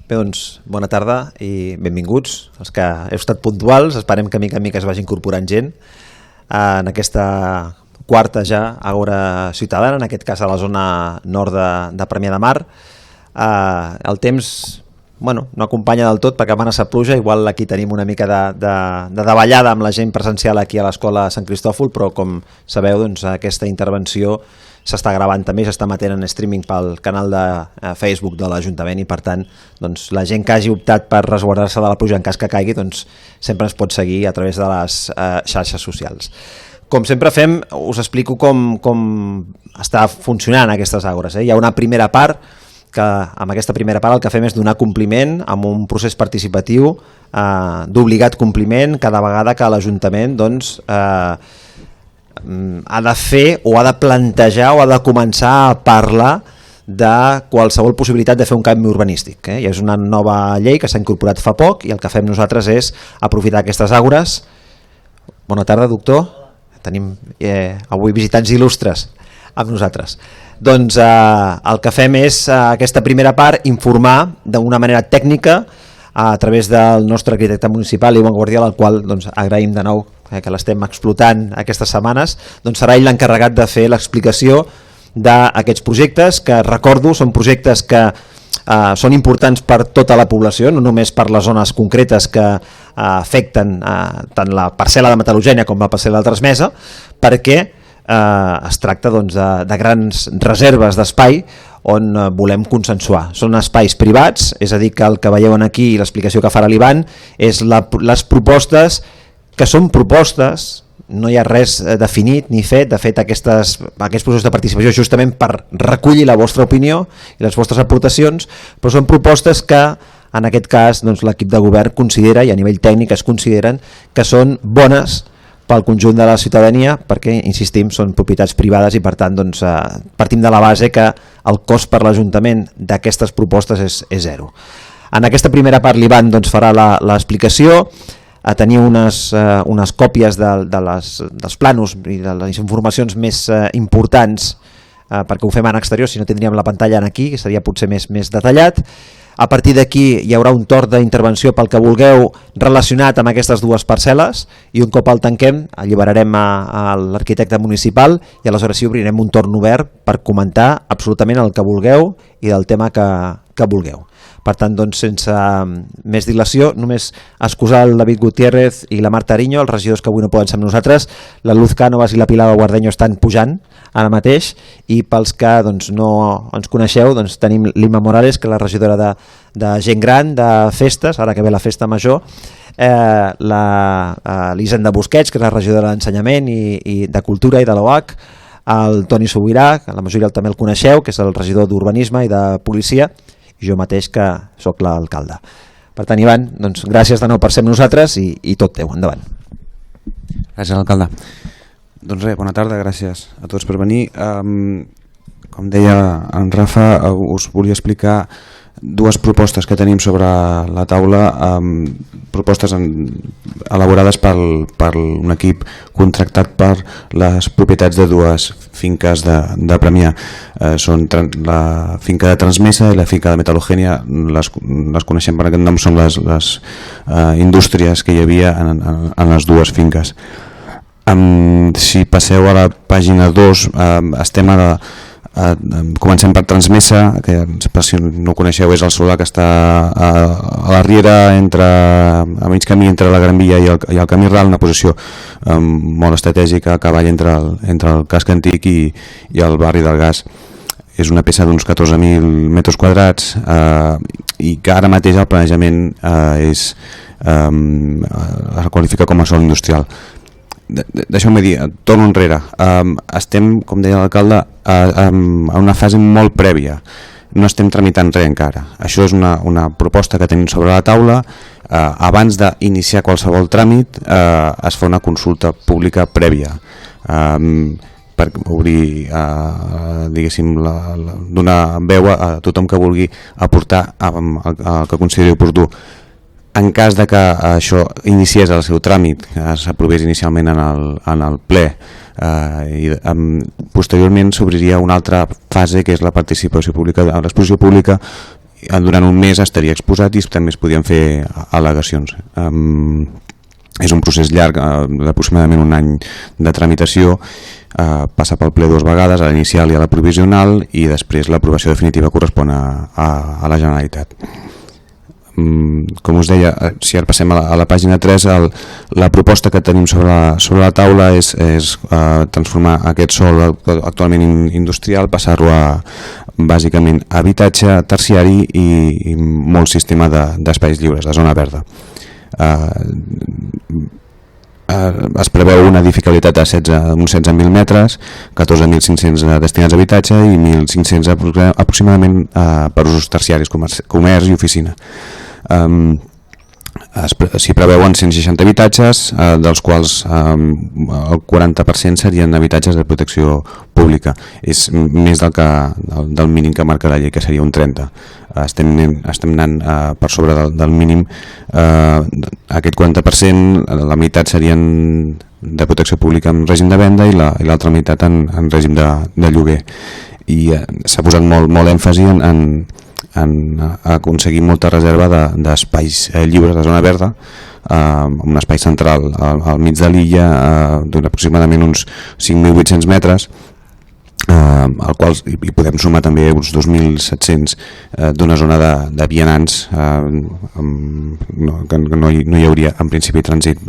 Bé, doncs, bona tarda i benvinguts. Els que heu estat puntuals, esperem que mica en mica es vagi incorporant gent en aquesta quarta ja Àgora Ciutadana, en aquest cas a la zona nord de Premià de Mar. El temps no acompanya del tot perquè massa pluja, igual aquí tenim una mica de davallada amb la gent presencial aquí a l'escola Sant Cristòfol, però com sabeu, doncs, aquesta intervenció s'està gravant també, s'està emetent en streaming pel canal de Facebook de l'Ajuntament i per tant doncs, la gent que hagi optat per resguardar-se de la pluja en cas que caigui doncs, sempre ens pot seguir a través de les xarxes socials. Com sempre fem, us explico com està funcionant aquestes àgores. Hi ha una primera part que amb aquesta primera part el que fem és donar compliment amb un procés participatiu d'obligat compliment cada vegada que l'Ajuntament doncs, ha de fer o ha de plantejar o ha de començar a parlar de qualsevol possibilitat de fer un canvi urbanístic. I és una nova llei que s'ha incorporat fa poc i el que fem nosaltres és aprofitar aquestes àgores. Bona tarda, doctor. Tenim avui visitants il·lustres amb nosaltres. Doncs el que fem és aquesta primera part informar d'una manera tècnica a través del nostre arquitecte municipal, Ivan Guardial, al qual doncs, agraïm de nou que l'estem explotant aquestes setmanes, doncs serà ell l'encarregat de fer l'explicació d'aquests projectes, que recordo són projectes que són importants per tota la població, no només per les zones concretes que afecten tant la parcel·la de Metal·logènia com la parcel·la de Transmesa, perquè es tracta doncs, de grans reserves d'espai on volem consensuar. Són espais privats, és a dir, que el que veieu aquí i l'explicació que farà l'Ivan és les propostes que són propostes, no hi ha res definit ni fet. De fet, aquests processos de participació justament per recollir la vostra opinió i les vostres aportacions, però són propostes que en aquest cas doncs, l'equip de govern considera i a nivell tècnic es consideren que són bones pel conjunt de la ciutadania perquè, insistim, són propietats privades i per tant doncs, partim de la base que el cost per l'Ajuntament d'aquestes propostes és zero. En aquesta primera part l'Ivan doncs, farà l'explicació. Teniu unes còpies dels plànols i de les informacions més importants perquè ho fem en exterior, si no tindríem la pantalla aquí, que seria potser més detallat. A partir d'aquí hi haurà un torn d'intervenció pel que vulgueu relacionat amb aquestes dues parcel·les i un cop el tanquem alliberarem a l'arquitecte municipal i aleshores sí obrirem un torn obert per comentar absolutament el que vulgueu i del tema que vulgueu. Per tant, doncs, sense més dilació, només excusar el David Gutiérrez i la Marta Ariño, els regidors que avui no poden ser amb nosaltres. La Luz Cánovas i la Pilar Guardeño estan pujant ara mateix i pels que doncs, no ens coneixeu, doncs, tenim l'Imma Morales, que és la regidora de gent gran, de festes, ara que ve la festa major, l'Hisenda Busquets, que és la regidora d'Ensenyament i de Cultura i de l'OH, el Toni Sobirà, que la majoria també el coneixeu, que és el regidor d'Urbanisme i de Policia, i jo mateix que sóc l'alcalde. Per tant, Ivan, doncs, gràcies de nou per ser amb nosaltres i tot teu, endavant. Gràcies, alcalde. Doncs res, bona tarda, gràcies a tots per venir. Com deia en Rafa, us volia explicar dues propostes que tenim sobre la taula, propostes elaborades per un equip contractat per les propietats de dues finques de Premià. Són la finca de Transmesa i la finca de Metal·logènia. Les coneixem per aquest nom, són les indústries que hi havia en les dues finques. Si passeu a la pàgina 2, estem comencem per Transmesa, que per si no ho coneixeu és el solar que està a la riera a mig camí entre la Gran Via i el Camí Ral, una posició molt estratègica a cavall entre el casc antic i el barri del Gas. És una peça d'uns 14.000 metres quadrats i que ara mateix el planejament es qualifica com a sòl industrial. Deixeu-me dir, torno enrere, estem, com deia l'alcalde, en una fase molt prèvia, no estem tramitant res encara. Això és una proposta que tenim sobre la taula. Abans d'iniciar qualsevol tràmit es fa una consulta pública prèvia per obrir, diguéssim, donar veu a tothom que vulgui aportar el que consideri oportú. En cas de que això iniciés el seu tràmit, s'aprovés inicialment en el ple, i posteriorment s'obriria una altra fase que és la participació pública, l'exposició pública durant un mes estaria exposat i també es podien fer al·legacions. És un procés llarg, d'aproximadament un any de tramitació, passa pel ple 2 vegades, a l'inicial i a la provisional, i després l'aprovació definitiva correspon a la Generalitat. Com us deia, si ara passem a la pàgina 3, la proposta que tenim sobre la taula és transformar aquest sòl actualment industrial, passar-lo a bàsicament habitatge terciari i molt sistema d'espais lliures, de zona verda. Es preveu una edificabilitat de uns 16.000 metres, 14.500 destinats a habitatge i 1.500 aproximadament per usos terciaris, comerç i oficina. S'hi preveuen 160 habitatges, dels quals el 40% serien habitatges de protecció pública. És més del mínim que marca la llei, que seria un 30%. Estem anant per sobre del mínim. Aquest 40%, la meitat serien de protecció pública en règim de venda i l'altra meitat en règim de lloguer. I s'ha posat molt èmfasi en aconseguir molta reserva d'espais lliures de zona verda, un espai central al mig de l'illa d'aproximadament uns 5.800 metres, al qual hi podem sumar també uns 2.700 d'una zona de vianants, que no hi hauria en principi trànsit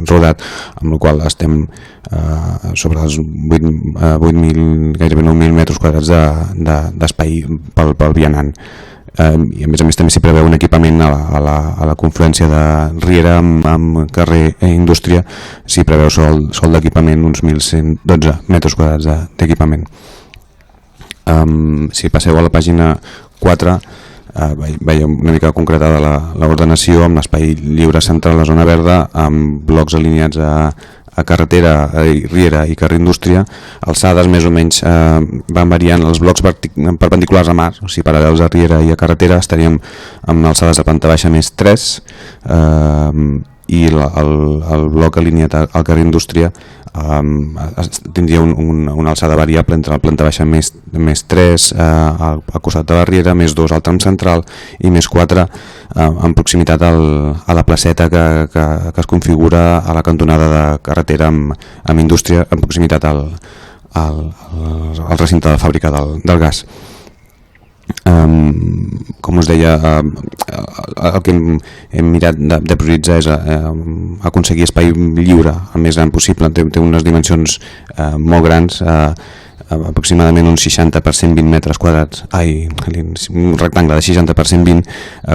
rodat, amb la qual estem sobre els 8.000, gairebé 9.000 metres quadrats d'espai pel vianant. I a més també s'hi preveu un equipament a la confluència de Riera amb carrer Indústria. S'hi preveu sol d'equipament uns 1.112 metres quadrats d'equipament. Si passeu a la pàgina 4, veiem una mica concretada l'ordenació amb l'espai lliure central, la zona verda, amb blocs alineats a carretera, Riera i carrer Indústria. Alçades més o menys van variant. Els blocs perpendiculars a mar, o sigui paral·lels a Riera i a carretera, estaríem amb alçades de planta baixa més 3, i el bloc alineat al carrer Indústria tindria una alçada variable entre la planta baixa més 3 al costat de la Riera, més 2 al tram central i més 4 en proximitat a la placeta que es configura a la cantonada de carretera amb Indústria, en proximitat al recinte de la fàbrica del gas. Com us deia, el que hem mirat de prioritzar és aconseguir espai lliure el més gran possible. Té unes dimensions molt grans, aproximadament un 60 per 120 metres quadrats, un rectangle de 60 per 120,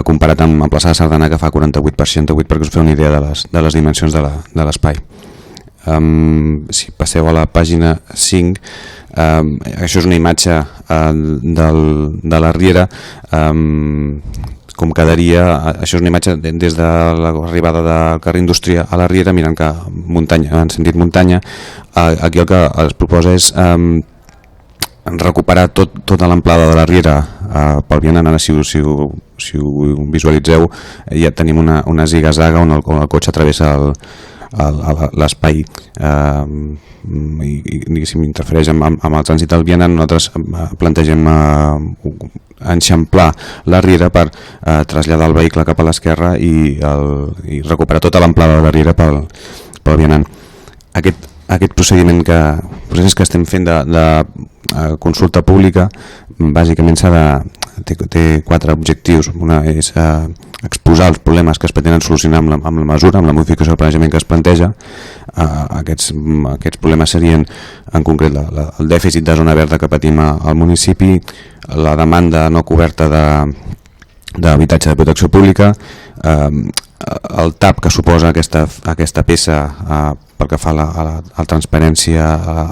comparat amb la plaça de Sardana, que fa 48 per 68, perquè us feu una idea de les dimensions de l'espai. Si passeu a la pàgina 5, això és una imatge de la Riera, com quedaria. Això és una imatge des de l'arribada del carrer Indústria a la Riera, mirant en sentit muntanya. Aquí el que es proposa és recuperar tota l'amplada de la Riera pel vianant. Ara, si ho visualitzeu, ja tenim una ziga-zaga on el cotxe travessa l'espai i interfereix amb el trànsit del vianant. Nosaltres plantegem enxamplar la Riera per traslladar el vehicle cap a l'esquerra i recuperar tota l'amplada de la Riera pel vianant. Aquest procés que estem fent de consulta pública, bàsicament té 4 objectius. Una és exposar els problemes que es pretenen solucionar amb la mesura, amb la modificació del planejament que es planteja. Aquests problemes serien, en concret, el dèficit de zona verda que patim al municipi, la demanda no coberta d'habitatge de protecció pública, el tap que suposa aquesta peça pel que fa a la transparència,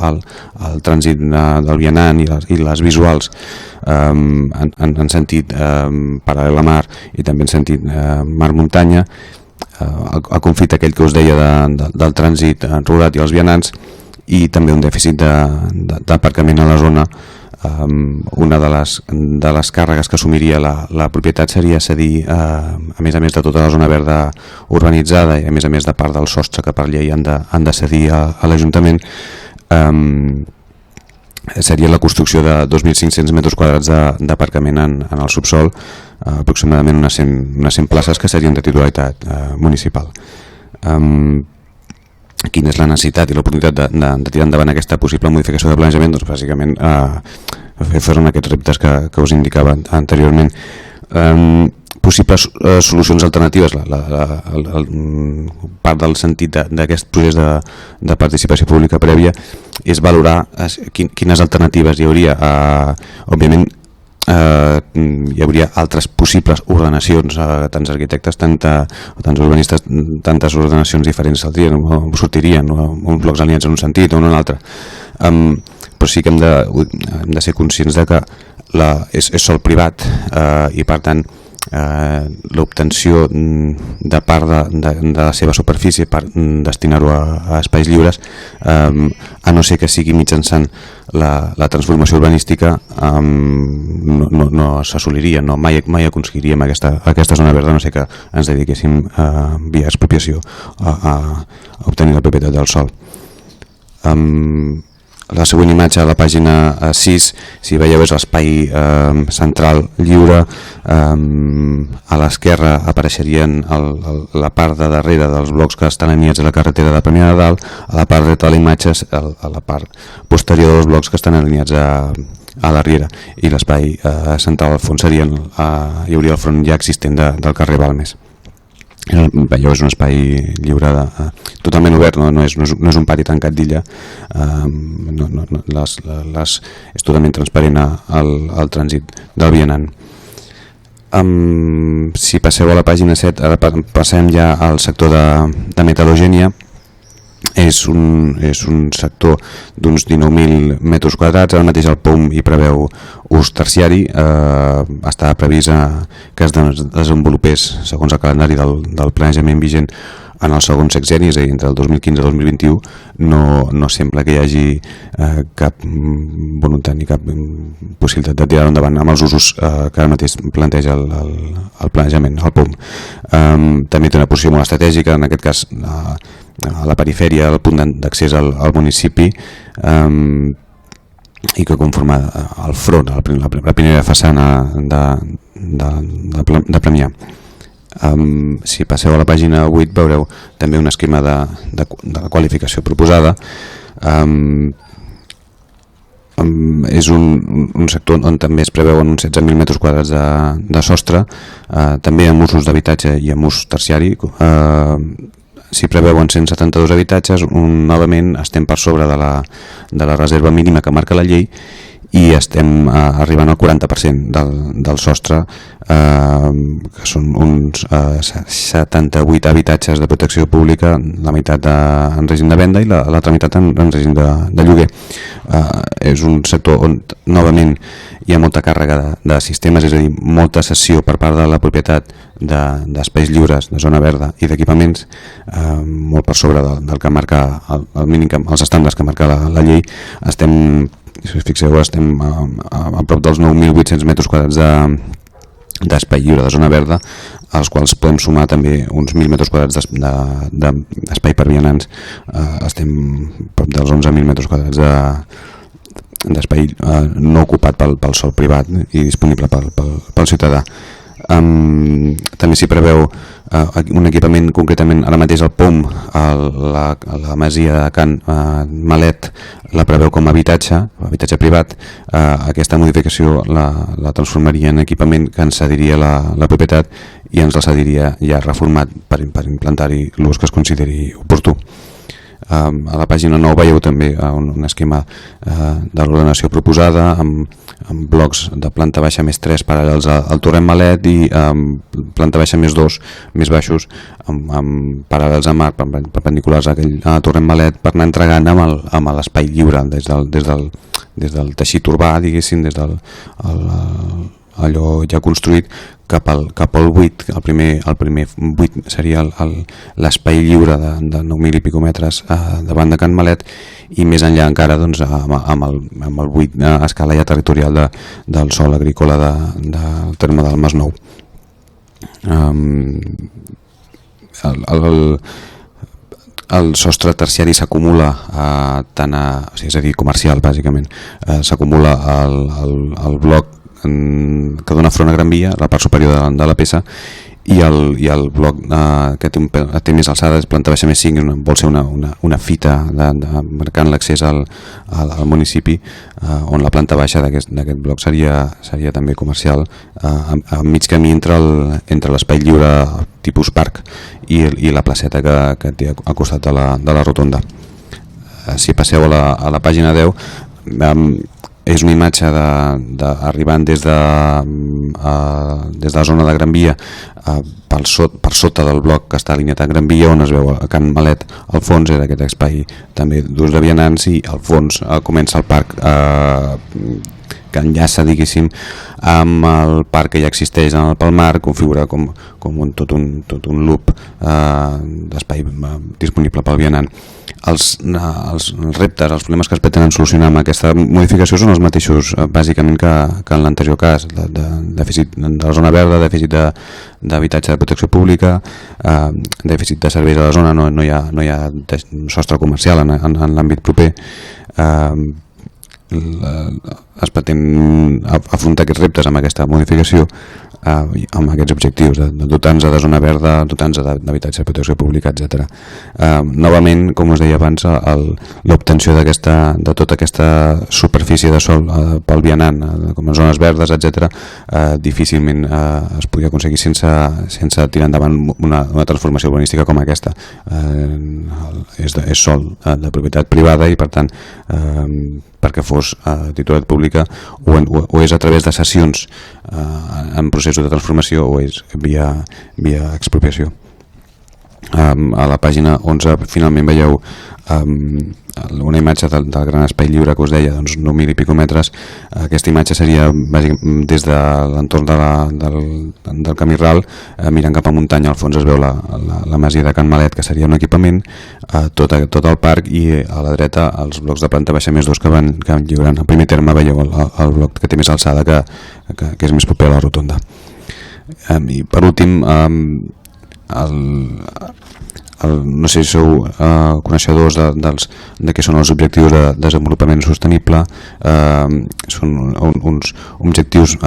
al trànsit del vianant i les visuals en sentit paral·lel a mar i també en sentit mar-muntanya, el conflicte aquell que us deia del trànsit rodat i els vianants, i també un dèficit d'aparcament a la zona. Una de les càrregues que assumiria la propietat seria cedir, a més de tota la zona verda urbanitzada i a més de part del sostre que per llei han de cedir a l'Ajuntament, seria la construcció de 2.500 metres quadrats d'aparcament en el subsol, aproximadament unes 100 places que serien de titularitat municipal. Quina és la necessitat i l'oportunitat de tirar endavant aquesta possible modificació de planejament? Doncs bàsicament fer front a aquests reptes que us indicava anteriorment. Possibles solucions alternatives, part del sentit d'aquest procés de participació pública prèvia és valorar quines alternatives hi hauria. Òbviament hi hauria altres possibles ordenacions, tants arquitectes, tants urbanistes, tantes ordenacions diferents sortirien, uns blocs alineats en un sentit o en un altre, però sí que hem de ser conscients de que és sòl privat i per tant l'obtenció de part de la seva superfície per destinar-ho a espais lliures, a no ser que sigui mitjançant la transformació urbanística, no s'assoliria, mai aconseguiríem aquesta zona verda, a no ser que ens dediquéssim via expropiació a obtenir la propietat del sòl. La següent imatge a la pàgina 6, si veieu, és l'espai central lliure. A l'esquerra apareixerien la part de darrere dels blocs que estan alineats a la carretera de Premià de Dalt, a la part dreta de la imatge, a la part posterior dels blocs que estan alineats a la riera, i l'espai central al fons hi hauria el front ja existent del carrer Balmes. Veieu, és un espai lliure, totalment obert, no és un pati tancat d'illa, és totalment transparent al trànsit del vianant. Si passeu a la pàgina 7, ara passem ja al sector de metal·logènia. És un sector d'uns 19.000 metres quadrats. Ara mateix el POUM hi preveu ús terciari. Està previst que es desenvolupés segons el calendari del planejament vigent en el segon sexenni, és a dir, entre el 2015 i el 2021. No sembla que hi hagi cap voluntat ni cap possibilitat de tirar endavant amb els usos que ara mateix planteja el planejament, el POUM. També té una posició molt estratègica, en aquest cas a la perifèria, al punt d'accés al municipi, i que conforma el front, la primera façana de Premià. Si passeu a la pàgina 8 veureu també un esquema de la qualificació proposada. És un sector on també es preveuen uns 16.000 metres quadrats de sostre, també amb usos d'habitatge i amb ús terciari. S'hi preveuen 172 habitatges. Novament estem per sobre de la reserva mínima que marca la llei i estem arribant al 40% del sostre, que són uns 78 habitatges de protecció pública, la meitat en règim de venda i l'altra meitat en règim de lloguer. És un sector on novament hi ha molta càrrega de sistemes, és a dir, molta cessió per part de la propietat d'espais lliures, de zona verda i d'equipaments, molt per sobre del que marca el mínim, els estàndards que marca la llei. Si us fixeu, estem a prop dels 9.800 metres quadrats d'espai lliure, de zona verda, als quals podem sumar també uns 1.000 metres quadrats d'espai per vianants. Estem a prop dels 11.000 metres quadrats d'espai no ocupat pel sòl privat i disponible pel ciutadà. També s'hi preveu un equipament, concretament ara mateix el POUM, la masia de Can Malet la preveu com a habitatge privat. Aquesta modificació la transformaria en equipament que ens cediria la propietat i ens la cediria ja reformat per implantar-hi l'ús que es consideri oportú. A la pàgina 9 veieu també un esquema de l'ordenació proposada amb blocs de planta baixa més 3 paral·lels al torrent Malet i planta baixa més 2 més baixos amb paral·lels a mar perpendiculars a torrent Malet, per anar entregant amb l'espai lliure des del teixit urbà, diguéssim, des del allò ja construït cap al buit. El primer buit seria l'espai lliure de 9.000 i pico metres davant de Can Malet, i més enllà encara amb el buit a escala ja territorial del sòl agrícola del terme del Masnou. El sostre terciari s'acumula és a dir, comercial bàsicament, s'acumula al bloc que dona front a Gran Via, la part superior de la peça, i el bloc que té més alçada, és planta baixa més 5, vol ser una fita marcant l'accés al municipi, on la planta baixa d'aquest bloc seria també comercial, a mig camí entre l'espai lliure tipus parc i la placeta que té al costat de la rotonda. Si passeu a la pàgina 10, és una imatge arribant des de la zona de Gran Via per sota del bloc que està alineat a Gran Via, on es veu a Can Malet al fons, és aquest espai també d'ús de vianants, i al fons comença el parc que enllaça, diguéssim, amb el parc que ja existeix en el Palmar, configura com tot un loop d'espai disponible pel vianant. Els reptes, els problemes que es pretenen solucionar amb aquesta modificació són els mateixos bàsicament que en l'anterior cas, dèficit de la zona verda, dèficit d'habitatge de protecció pública, dèficit de serveis a la zona, no hi ha sostre comercial en l'àmbit proper. Es pretén afrontar aquests reptes amb aquesta modificació, amb aquests objectius de dotar-nos de zona verda, dotar-nos d'habitatge de protecció pública, etc. Novament, com us deia abans, l'obtenció de tota aquesta superfície de sòl pel vianant, com en zones verdes, etc., difícilment es podria aconseguir sense tirar endavant una transformació urbanística com aquesta. És sòl de propietat privada i, per tant, perquè fos titularitat pública o és a través de cessions en processos de transformació o és via expropiació. A la pàgina 11 finalment veieu una imatge del gran espai lliure que us deia, doncs 9.000 i pico metres. Aquesta imatge seria des de l'entorn del camí ral, mirant cap a muntanya. Al fons es veu la masia de Can Malet, que seria un equipament, tot el parc, i a la dreta els blocs de planta baixa més 2 que van lliurant. En primer terme veieu el bloc que té més alçada, que és més proper a la rotonda. I per últim, no sé si sou coneixedors de què són els objectius de desenvolupament sostenible. Són uns objectius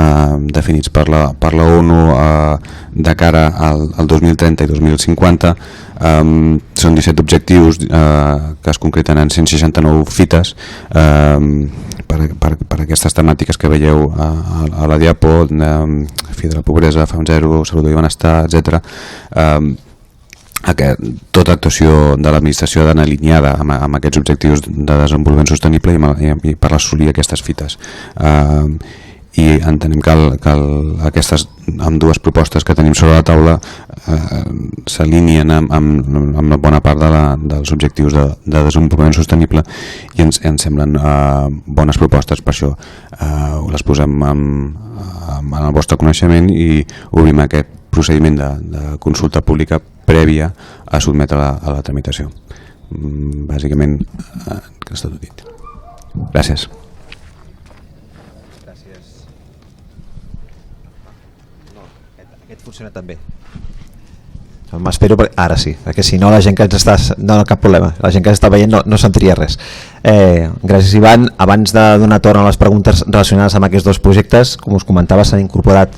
definits per la ONU de cara al 2030 i 2050. Són 17 objectius que es concreten en 169 fites per aquestes temàtiques que veieu a la diapo: fi de la pobresa, fam zero, salut i benestar, etc. Tota actuació de l'administració ha d'anar alineada amb aquests objectius de desenvolupament sostenible i per assolir aquestes fites. I entenem que aquestes dues propostes que tenim sobre la taula s'alineen amb bona part dels objectius de desenvolupament sostenible i ens semblen bones propostes. Per això les posem en el vostre coneixement i obrim aquest procediment de consulta pública prèvia a sotmetre a la tramitació. Bàsicament, que està tot dit. Gràcies. Aquest funciona també. M'espero, ara sí, perquè si no la gent que ens està... No, cap problema, la gent que ens està veient no sentiria res. Gràcies, Ivan. Abans de donar torn a les preguntes relacionades amb aquests dos projectes, com us comentava, s'han incorporat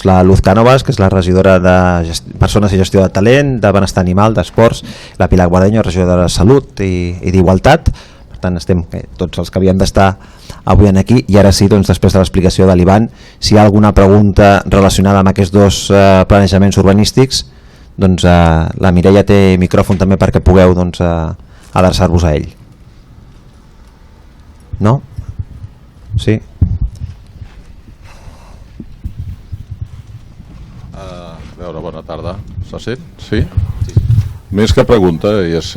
la Luz Cánovas, que és la regidora de Persones i Gestió de Talent, de Benestar Animal, d'Esports, la Pilar Guardeño, regidora de Salut i d'Igualtat. Per tant, estem tots els que havien d'estar avui aquí. I ara sí, després de l'explicació de l'Ivan, si hi ha alguna pregunta relacionada amb aquests dos planejaments urbanístics, la Mireia té micròfon també perquè pugueu adreçar-vos a ell. No? Sí? A veure, bona tarda. Se sent? Sí? Més que pregunta, és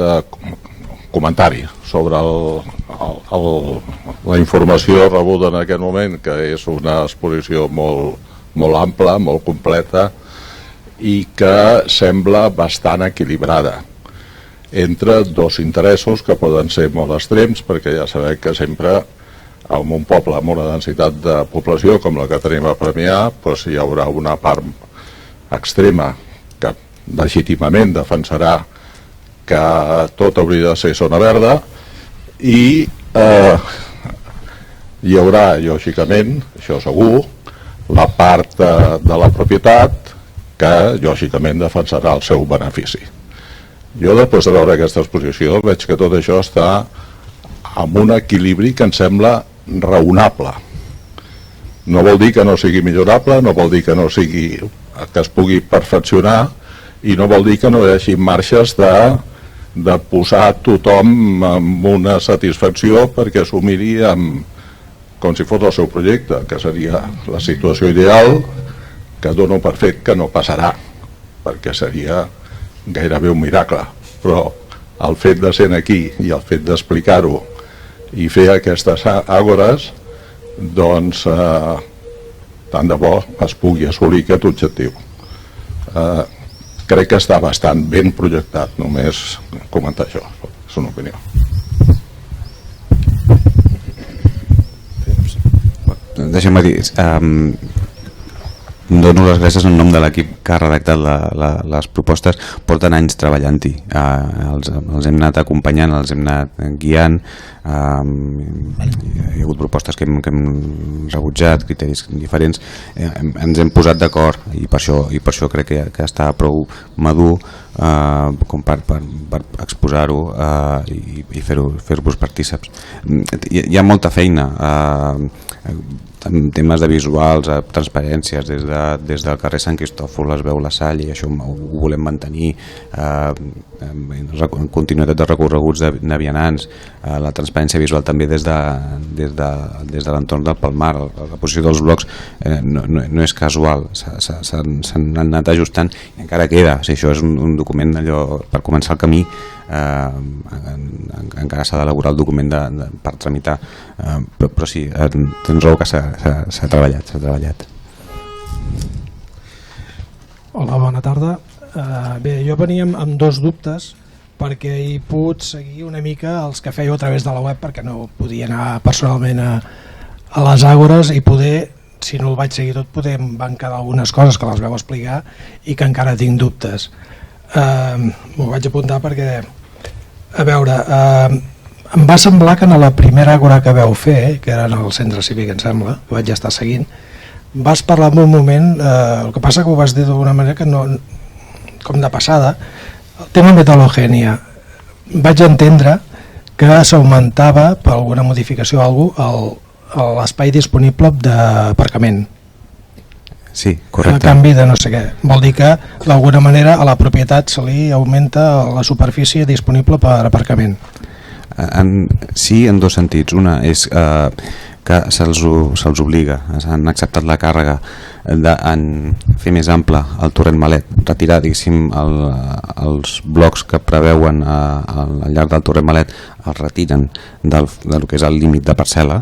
comentari sobre la informació rebuda en aquest moment, que és una exposició molt ampla, molt completa, i que sembla bastant equilibrada entre dos interessos que poden ser molt extrems, perquè ja sabem que sempre en un poble amb una densitat de població com la que tenim a Premià, doncs hi haurà una part extrema que legítimament defensarà que tot hauria de ser zona verda i hi haurà, lògicament, això segur, la part de la propietat que lògicament defensarà el seu benefici. Jo, després de veure aquesta exposició, veig que tot això està amb un equilibri que em sembla raonable. No vol dir que no sigui millorable, no vol dir que no sigui que es pugui perfeccionar, i no vol dir que no hi hagi marxes de posar tothom amb una satisfacció perquè s'ho miri com si fos el seu projecte, que seria la situació ideal, que dono per fet que no passarà, perquè seria gairebé un miracle. Però el fet de ser aquí i el fet d'explicar-ho i fer aquestes àgores, doncs tant de bo es pugui assolir aquest objectiu. Crec que està bastant ben projectat, només comentar això, és una opinió. Deixa'm dir, dono les gràcies en nom de l'equip que ha redactat les propostes. Porten anys treballant-hi, els hem anat acompanyant, els hem anat guiant, hi ha hagut propostes que hem rebutjat, criteris diferents, ens hem posat d'acord i per això crec que està prou madur com per exposar-ho i fer-vos partíceps. Hi ha molta feina en temes de visuals, transparències, des del carrer Sant Cristòfol es veu la Salle, i això ho volem mantenir, continuïtat de recorreguts de vianants, la transparència visual també des de l'entorn del Palmar. La posició dels blocs no és casual, s'han anat ajustant i encara queda. Això és un document per començar el camí, encara s'ha d'elaborar el document per tramitar, però sí, tens raó que s'ha treballat. Hola, bona tarda. Bé, jo venia amb dos dubtes perquè he pogut seguir una mica els que fèieu a través de la web, perquè no podia anar personalment a les àgores, i poder, si no el vaig seguir tot, poder em van quedar algunes coses que les vau explicar i que encara tinc dubtes. M'ho vaig apuntar perquè, a veure, em va semblar que en la primera àgora que vau fer, que era en el centre cívic, em sembla, que vaig estar seguint, vas parlar en un moment, el que passa que ho vas dir d'alguna manera que no, com de passada, el tema metal·logènia. Vaig entendre que s'augmentava per alguna modificació o alguna l'espai disponible d'aparcament. Sí, correcte. A canvi de no sé què. Vol dir que d'alguna manera a la propietat se li augmenta la superfície disponible per aparcament. Sí, en dos sentits. Una és que se'ls obliga, s'han acceptat la càrrega en fer més ample el torrent Malet, retirar, diguéssim, els blocs que preveuen al llarg del torrent Malet, els retiren del que és el límit de parcel·la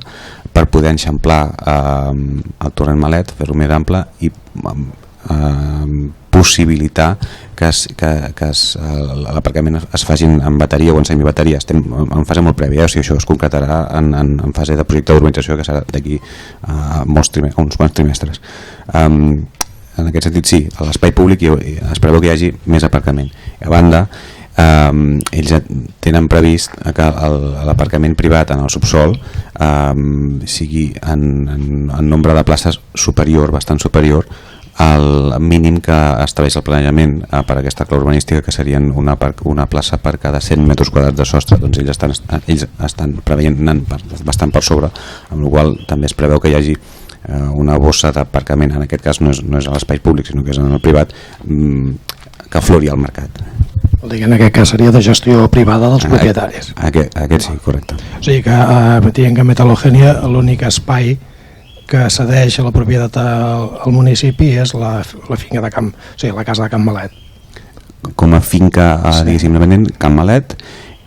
per poder enxamplar el torrent Malet, fer-lo més ample i possibilitar que l'aparcament es facin en bateria o en semibateria. Estem en fase molt prèvia, o sigui, això es concretarà en fase de projecte d'urbanització que serà d'aquí a uns quants trimestres. En aquest sentit, sí, a l'espai públic es preveu que hi hagi més aparcament. A banda, ells tenen previst que l'aparcament privat en el subsol sigui en nombre de places superior, bastant superior al mínim que estableix el planejament per aquesta clau urbanística, que serien una plaça per cada 100 metres quadrats de sostre. Doncs ells estan preveient anant bastant per sobre, amb la qual també es preveu que hi hagi una bossa d'aparcament, en aquest cas no és a l'espai públic sinó que és en el privat, que aflori al mercat. Vol dir que en aquest cas seria de gestió privada dels propietaris. Aquest sí, correcte. O sigui que dient que Metal·logènia l'únic espai que cedeix a la propietat al municipi és la finca de Camp, o sigui, la casa de Can Malet. Com a finca, diguéssim, independent, Can Malet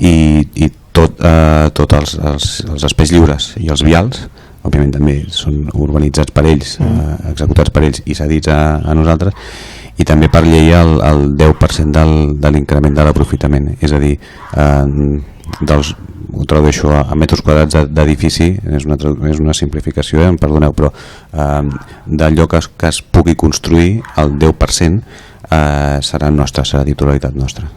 i tots els espais lliures i els vials, òbviament també són urbanitzats per ells, executats per ells i cedits a nosaltres, i també per llei el 10% de l'increment de l'aprofitament, és a dir, ho tradueixo a metres quadrats d'edifici, és una simplificació, em perdoneu, però d'allò que es pugui construir, el 10% serà nostre, serà titularitat nostra.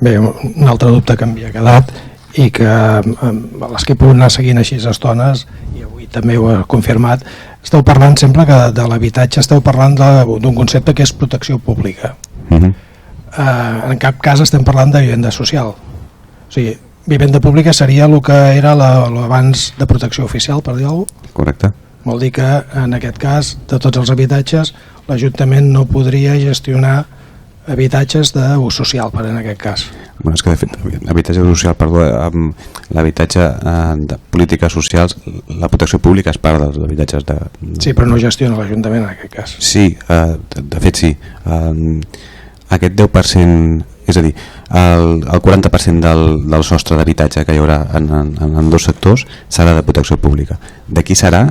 Bé, un altre dubte que m'havia quedat i que les que he pogut anar seguint així estones, i avui també ho he confirmat, esteu parlant sempre que de l'habitatge esteu parlant d'un concepte que és protecció pública. En cap cas estem parlant de vivenda social. O sigui, vivenda pública seria el que era l'abans de protecció oficial, per dir alguna cosa? Correcte. Vol dir que en aquest cas, de tots els habitatges, l'Ajuntament no podria gestionar habitatges d'ús social, per en aquest cas. Bueno, és que de fet, habitatge social, perdó, l'habitatge de polítiques socials, la protecció pública és part dels habitatges de... Sí, però no gestiona l'Ajuntament en aquest cas. Sí, de fet sí. Aquest 10%, és a dir, el 40% del sostre d'habitatge que hi haurà en dos sectors serà de protecció pública. D'aquí serà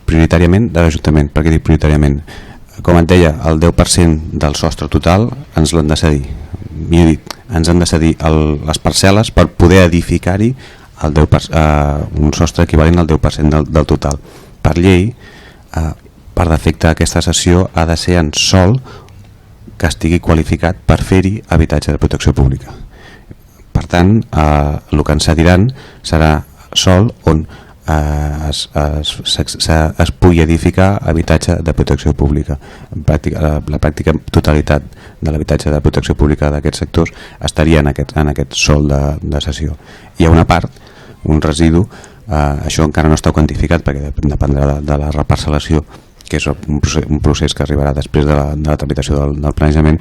prioritàriament de l'Ajuntament. Per què dic prioritàriament? Com et deia, el 10% del sostre total ens l'han de cedir. Millor dit, ens han de cedir les parcel·les per poder edificar-hi un sostre equivalent al 10% del total. Per llei, per defecte, aquesta cessió ha de ser en sòl que estigui qualificat per fer-hi habitatge de protecció pública. Per tant, el que ens cediran serà sòl on es pugui edificar habitatge de protecció pública. La pràctica totalitat de l'habitatge de protecció pública d'aquests sectors estaria en aquest sòl de cessió. Hi ha una part, un residu, això encara no està quantificat perquè dependrà de la reparcel·lació, que és un procés que arribarà després de la tramitació del planejament,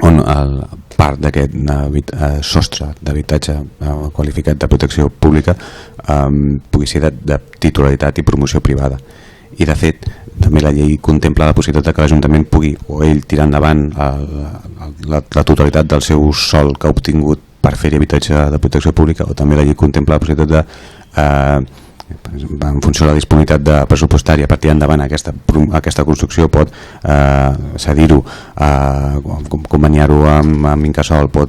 on part d'aquest sostre d'habitatge qualificat de protecció pública pugui ser de titularitat i promoció privada. I de fet també la llei contempla la possibilitat que l'Ajuntament pugui o ell tirar endavant la totalitat del seu sòl que ha obtingut per fer habitatge de protecció pública, o també la llei contempla la possibilitat de en funció de la disponibilitat pressupostària per tirar endavant aquesta construcció, pot cedir-ho, conveniar-ho amb Incasòl, pot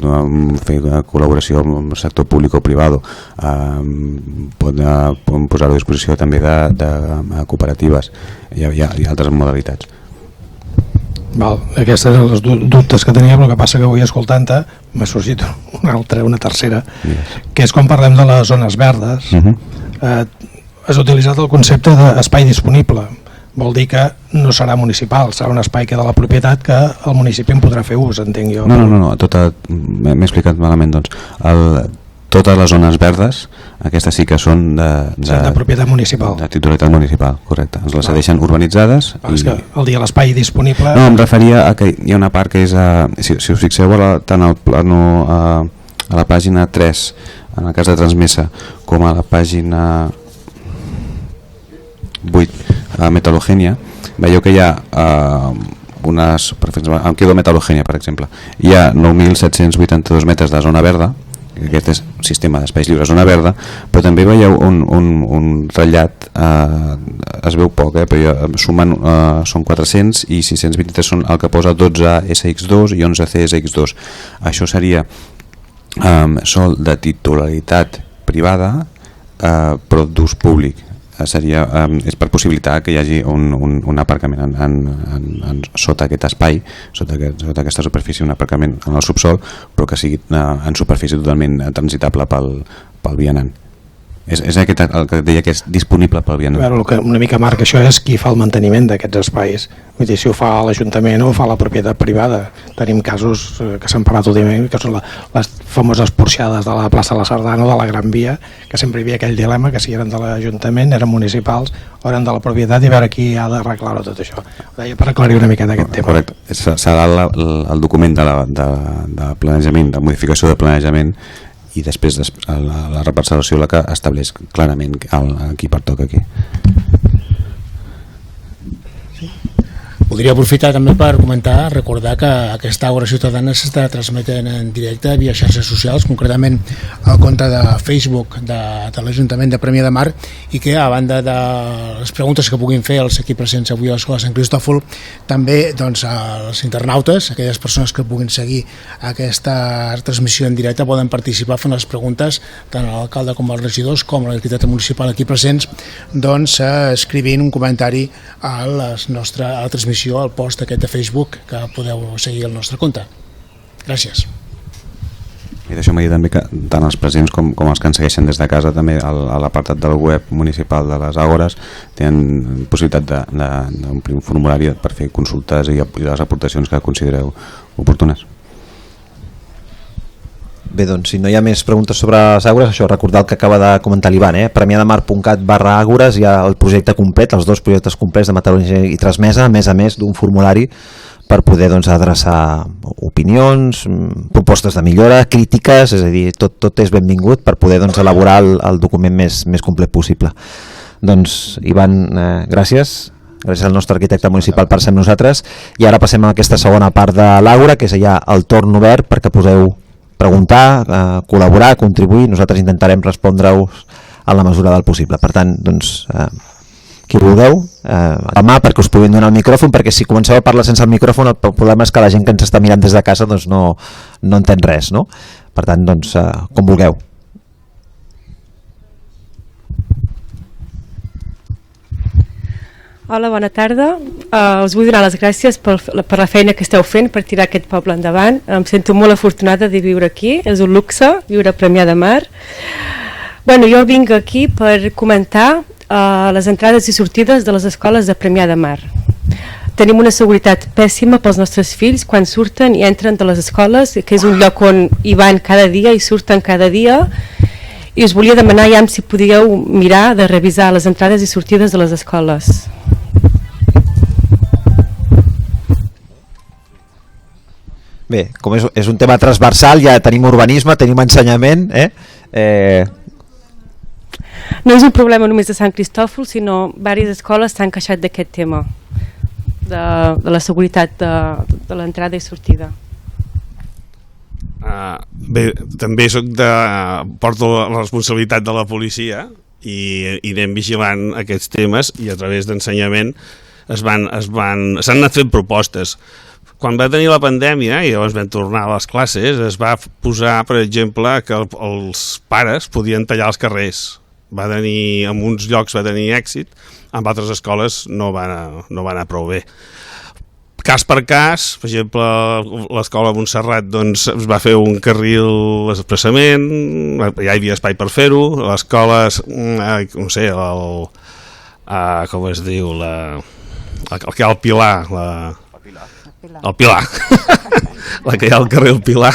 fer col·laboració amb el sector públic o privat, pot posar-ho a disposició també de cooperatives. Hi ha altres modalitats. Aquests eren els dubtes que teníem. El que passa que avui, escoltant-te, m'ha sorgit una tercera, que és quan parlem de les zones verdes. Has utilitzat el concepte d'espai disponible. Vol dir que no serà municipal, serà un espai que de la propietat que el municipi en podrà fer ús, entenc jo. No, m'he explicat malament. Totes les zones verdes, aquestes sí que són de propietat municipal. De titularitat municipal, correcte. Ens les deixen urbanitzades. És que el dia l'espai disponible... No, em referia a que hi ha una part que és... Si us fixeu tant al plano a la pàgina 3, en el cas de Transmesa, com a la pàgina 8, a Metalogènia, veieu que hi ha en Quedo Metalogènia, per exemple, hi ha 9.782 metres de zona verda, aquest és sistema d'espais lliures zona verda, però també veieu un ratllat, es veu poc, però sumen, són 400 i 623 són el que posa 12 SX2 i 11 CSX2. Això seria sòl de titularitat privada, però d'ús públic. És per possibilitar que hi hagi un aparcament sota aquest espai, sota aquesta superfície, un aparcament en el subsol, però que sigui en superfície totalment transitable pel vianant. És aquest el que deia que és disponible pel vianant. El que una mica marca això és qui fa el manteniment d'aquests espais. Vull dir, si ho fa l'Ajuntament o ho fa la propietat privada. Tenim casos que s'han parlat últimament, que són les famoses porxades de la plaça de la Sardana o de la Gran Via, que sempre hi havia aquell dilema que si eren de l'Ajuntament, eren municipals o eren de la propietat, i veure qui ha d'arreglar-ho tot això. Ho deia per aclarir una mica d'aquest tema. Correcte. Serà el document de planejament, de modificació de planejament, i després la reparcel·lació la que estableix clarament qui pertoca aquí. Voldria aprofitar també per comentar, recordar que aquesta Àgora Ciutadana s'està transmetent en directe via xarxes socials, concretament al compte de Facebook de l'Ajuntament de Premià de Mar, i que a banda de les preguntes que puguin fer els aquí presents avui a l'Escola Sant Cristòfol, també els internautes, aquelles persones que puguin seguir aquesta transmissió en directe, poden participar fent les preguntes tant a l'alcalde com als regidors com a l'arquitecte municipal aquí presents, escrivint un comentari a la transmissió, al post aquest de Facebook, que podeu seguir el nostre compte. Gràcies. I deixeu-me dir també que tant els presents com els que ens segueixen des de casa, també a l'apartat del web municipal de les Àgores tenen possibilitat d'omplir un formulari per fer consultes i les aportacions que considereu oportunes. Bé, doncs, si no hi ha més preguntes sobre les Àgores, això, recordar el que acaba de comentar l'Ivan, premiadamar.cat/Àgores, hi ha el projecte complet, els 2 projectes complets de meteorologia i transmesa, a més d'un formulari per poder adreçar opinions, propostes de millora, crítiques, és a dir, tot és benvingut per poder elaborar el document més complet possible. Doncs, Ivan, gràcies al nostre arquitecte municipal per ser amb nosaltres, i ara passem a aquesta segona part de l'Àgora, que és ja el torn obert perquè podeu preguntar, col·laborar, contribuir. Nosaltres intentarem respondre-us en la mesura del possible. Per tant, qui vulgueu, la mà perquè us puguin donar el micròfon, perquè si comenceu a parlar sense el micròfon el problema és que la gent que ens està mirant des de casa no entén res, no? Per tant, com vulgueu. Hola, bona tarda. Us vull donar les gràcies per la feina que esteu fent per tirar aquest poble endavant. Em sento molt afortunada de viure aquí, és un luxe viure a Premià de Mar. Jo vinc aquí per comentar les entrades i sortides de les escoles de Premià de Mar. Tenim una seguretat pèssima pels nostres fills quan surten i entren de les escoles, que és un lloc on hi van cada dia i surten cada dia, i us volia demanar ja si podíeu mirar de revisar les entrades i sortides de les escoles. Bé, com és un tema transversal, ja tenim urbanisme, tenim ensenyament, No és un problema només de Sant Cristòfol, sinó diverses escoles s'han queixat d'aquest tema, de la seguretat de l'entrada i sortida. Bé, també porto la responsabilitat de la policia i anem vigilant aquests temes, i a través d'ensenyament s'han anat fent propostes. Quan va tenir la pandèmia i llavors vam tornar a les classes, es va posar, per exemple, que els pares podien tallar els carrers. En uns llocs va tenir èxit, en altres escoles no va anar prou bé. Cas per cas, per exemple, l'escola de Montserrat es va fer un carril expressament, ja hi havia espai per fer-ho, l'escola, no sé, com es diu, el que hi ha al Pilar, el Pilar, la que hi ha al carrer El Pilar,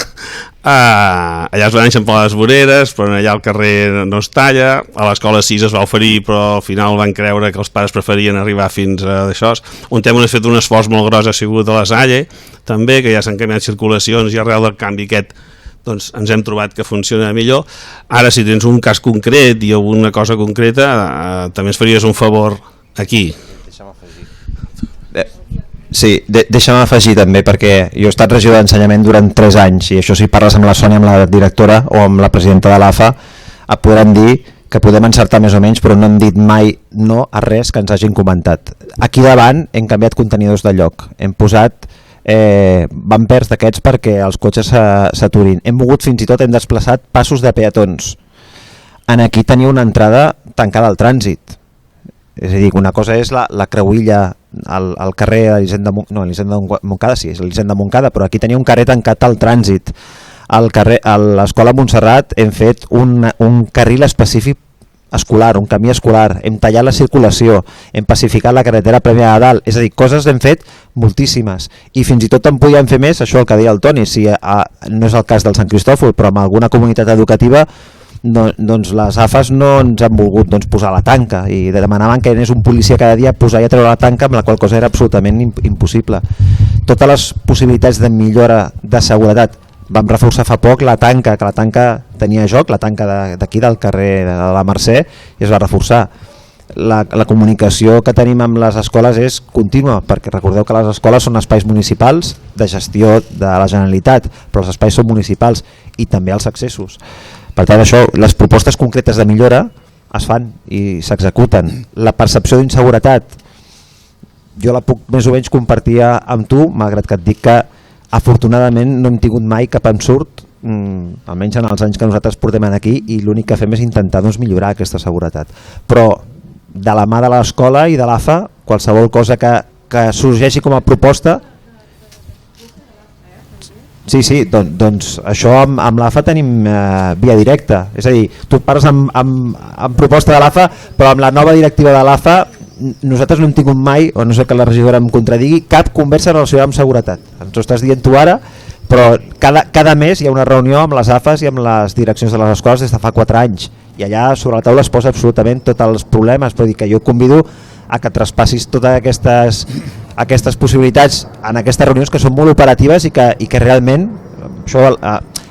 allà es van eixamplar les voreres, però allà al carrer no es talla. A l'escola 6 es va oferir, però al final van creure que els pares preferien arribar fins a això. Un tema on ha fet un esforç molt gros ha sigut a la Salle, també, que ja s'han canviat circulacions, i arrel del canvi aquest ens hem trobat que funciona millor. Ara, si tens un cas concret i alguna cosa concreta, també ens faries un favor aquí. Sí, deixa'm afegir també, perquè jo he estat regidor d'ensenyament durant 3 anys, i això si parles amb la Sònia, amb la directora o amb la presidenta de l'AFA, et podran dir que podem encertar més o menys, però no hem dit mai no a res que ens hagin comentat. Aquí davant hem canviat contenidors de lloc, hem posat bumpers d'aquests perquè els cotxes s'aturin, hem mogut, fins i tot hem desplaçat passos de peatons. En aquí tenia una entrada tancada al trànsit, és a dir, una cosa és la creuilla al carrer Elisenda Montcada, sí, és Elisenda Montcada, però aquí tenia un carrer tancat al trànsit. A l'escola Montserrat hem fet un carril específic escolar, un camí escolar, hem tallat la circulació, hem pacificat la carretera Premià de Dalt, és a dir, coses hem fet moltíssimes, i fins i tot en podíem fer més, això el que deia el Toni, si no és el cas del Sant Cristòfol, però en alguna comunitat educativa doncs les AFAs no ens han volgut posar la tanca, i demanaven que anés un policia cada dia a posar i a treure la tanca, amb la qual cosa era absolutament impossible. Totes les possibilitats de millora de seguretat, vam reforçar fa poc la tanca, que la tanca tenia joc, la tanca d'aquí del carrer de la Mercè, i es va reforçar. La comunicació que tenim amb les escoles és contínua, perquè recordeu que les escoles són espais municipals de gestió de la Generalitat, però els espais són municipals, i també els accessos. Per tant, això, les propostes concretes de millora es fan i s'executen. La percepció d'inseguretat jo la puc més o menys compartir amb tu, malgrat que et dic que afortunadament no hem tingut mai cap ensurt, almenys en els anys que nosaltres portem aquí, i l'únic que fem és intentar millorar aquesta seguretat. Però de la mà de l'escola i de l'AFA, qualsevol cosa que sorgeixi com a proposta, Sí, doncs això amb l'AFA tenim via directa, és a dir, tu parles amb proposta de l'AFA, però amb la nova directiva de l'AFA nosaltres no hem tingut mai, o no sé que la regidora em contradigui, cap conversa relacionada amb seguretat. Ens ho estàs dient tu ara, però cada mes hi ha una reunió amb les AFAs i amb les direccions de les escoles des de fa 4 anys, i allà sobre la taula es posa absolutament tots els problemes. Vull dir que jo convido a que traspassis totes aquestes possibilitats en aquestes reunions que són molt operatives i que realment això,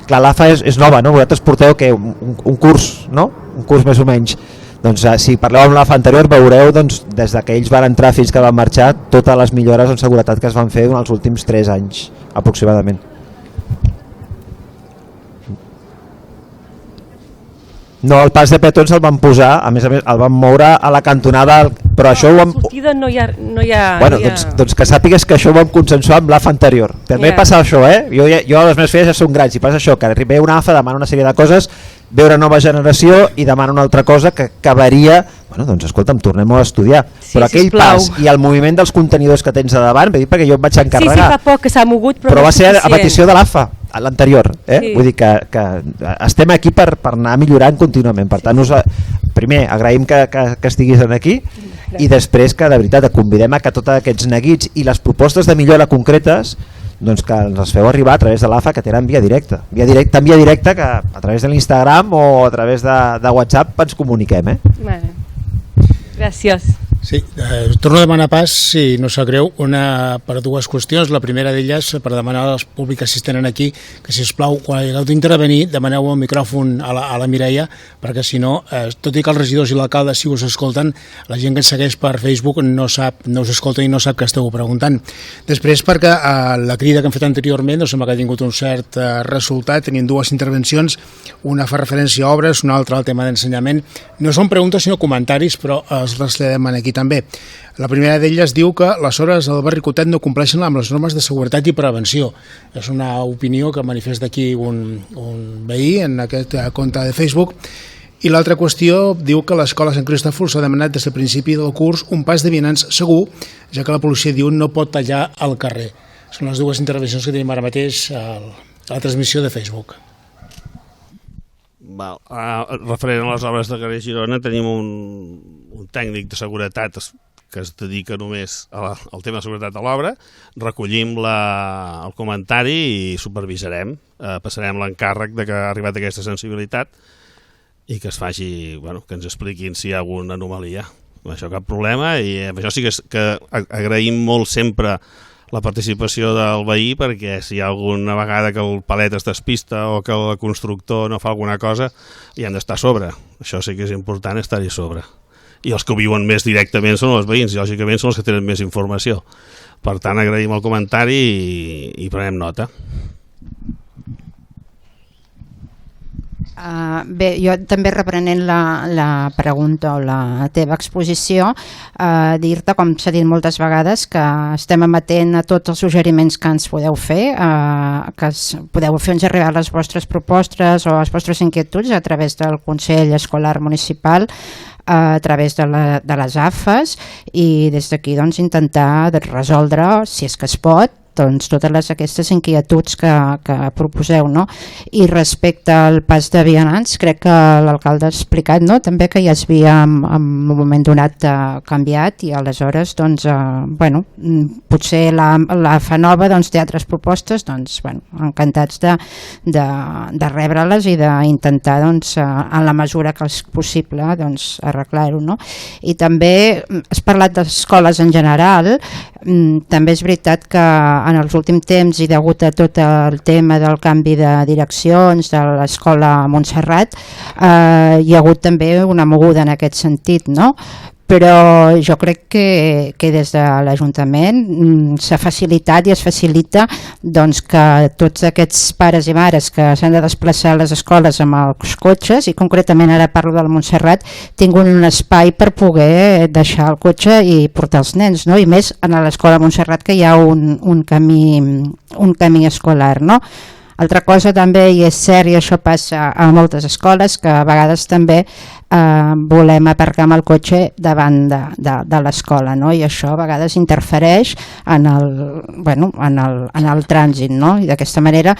clar, l'AFA és nova, no? Vosaltres porteu que un curs, no? Un curs més o menys. Doncs si parleu amb l'AFA anterior veureu doncs, des que ells van entrar fins que van marxar totes les millores en seguretat que es van fer en els últims 3 anys aproximadament. No, el pas de petons el van posar, a més el van moure a la cantonada, però això ho vam... sortida no hi ha... Bueno, doncs que sàpigues que això ho vam consensuar amb l'AFA anterior. També passa això, Jo les meves filles ja són grans i passa això, que ve una AFA, demana una sèrie de coses, ve una nova generació i demana una altra cosa que varia. Bueno, doncs escolta'm, tornem-ho a estudiar. Sí, però aquell pas i el moviment dels contenidors que tens a davant, perquè jo em vaig encarregar. Sí, fa poc que s'ha mogut, però va ser a petició de l'AFA, a l'anterior. Sí. Vull dir que estem aquí per anar millorant contínuament. Per tant, primer agraïm que estiguis aquí i després que de veritat et convidem a que tots aquests neguits i les propostes de millora concretes doncs que ens les feu arribar a través de l'AFA, que tenen via directa. Via directa que a través de l'Instagram o a través de WhatsApp ens comuniquem. Vale. Gràcies. Sí, torno a demanar pas, si no sap greu, per 2 qüestions. La primera d'elles, per demanar als públics que tenen aquí que, si us plau, quan hagueu d'intervenir, demaneu el micròfon a la Mireia, perquè si no, tot i que els regidors i l'alcalde sí us escolten, la gent que ens segueix per Facebook no us escolta i no sap que esteu preguntant. Després, perquè la crida que hem fet anteriorment sembla que ha tingut un cert resultat. Tenim 2 intervencions, una fa referència a obres, una altra al tema d'ensenyament. No són preguntes sinó comentaris, però els traslladem aquí també. La primera d'elles diu que les hores del barri Cotet no compleixen amb les normes de seguretat i prevenció. És una opinió que manifesta aquí un veí en aquest compte de Facebook. I l'altra qüestió diu que a l'escola Sant Cristòfol s'ha demanat des del principi del curs un pas de vianants segur, ja que la policia diu no pot tallar al carrer. Són les 2 intervencions que tenim ara mateix a la transmissió de Facebook. Referent a les obres de carrer Girona, tenim un tècnic de seguretat que es dedica només al tema de seguretat a l'obra. Recollim el comentari i supervisarem, passarem l'encàrrec de que ha arribat aquesta sensibilitat i que es faci, que ens expliquin si hi ha alguna anomalia. Això cap problema, i amb això sí que agraïm molt sempre la participació del veí, perquè si hi ha alguna vegada que el palet es despista o que el constructor no fa alguna cosa, hi han d'estar a sobre. Això sí que és important, estar-hi a sobre. I els que ho viuen més directament són els veïns, i lògicament són els que tenen més informació. Per tant, agraïm el comentari i prenem nota. Bé, jo també reprenent la pregunta o la teva exposició, dir-te, com s'ha dit moltes vegades, que estem amatent a tots els suggeriments que ens podeu fer, que podeu fer-nos arribar les vostres propostes o les vostres inquietuds a través del Consell Escolar Municipal, a través de les AFAs, i des d'aquí intentar resoldre, si és que es pot, totes aquestes inquietuds que proposeu, no? I respecte al pas de vianants, crec que l'alcalde ha explicat, no?, també que ja es havia en un moment donat canviat, i aleshores potser la fa nova té altres propostes, encantats de rebre-les i d'intentar en la mesura que és possible arreglar-ho, no? I també has parlat d'escoles en general. També és veritat que en els últims temps, i degut a tot el tema del canvi de direccions de l'escola Montserrat, hi ha hagut també una moguda en aquest sentit, no? Però jo crec que des de l'Ajuntament s'ha facilitat i es facilita que tots aquests pares i mares que s'han de desplaçar a les escoles amb els cotxes, i concretament ara parlo del Montserrat, tinguin un espai per poder deixar el cotxe i portar els nens, no? I més a l'escola Montserrat, que hi ha un camí escolar, no? Altra cosa també, i és cert, i això passa a moltes escoles, que a vegades també volem aparcar amb el cotxe davant de l'escola, no? I això a vegades interfereix en el trànsit, no? I d'aquesta manera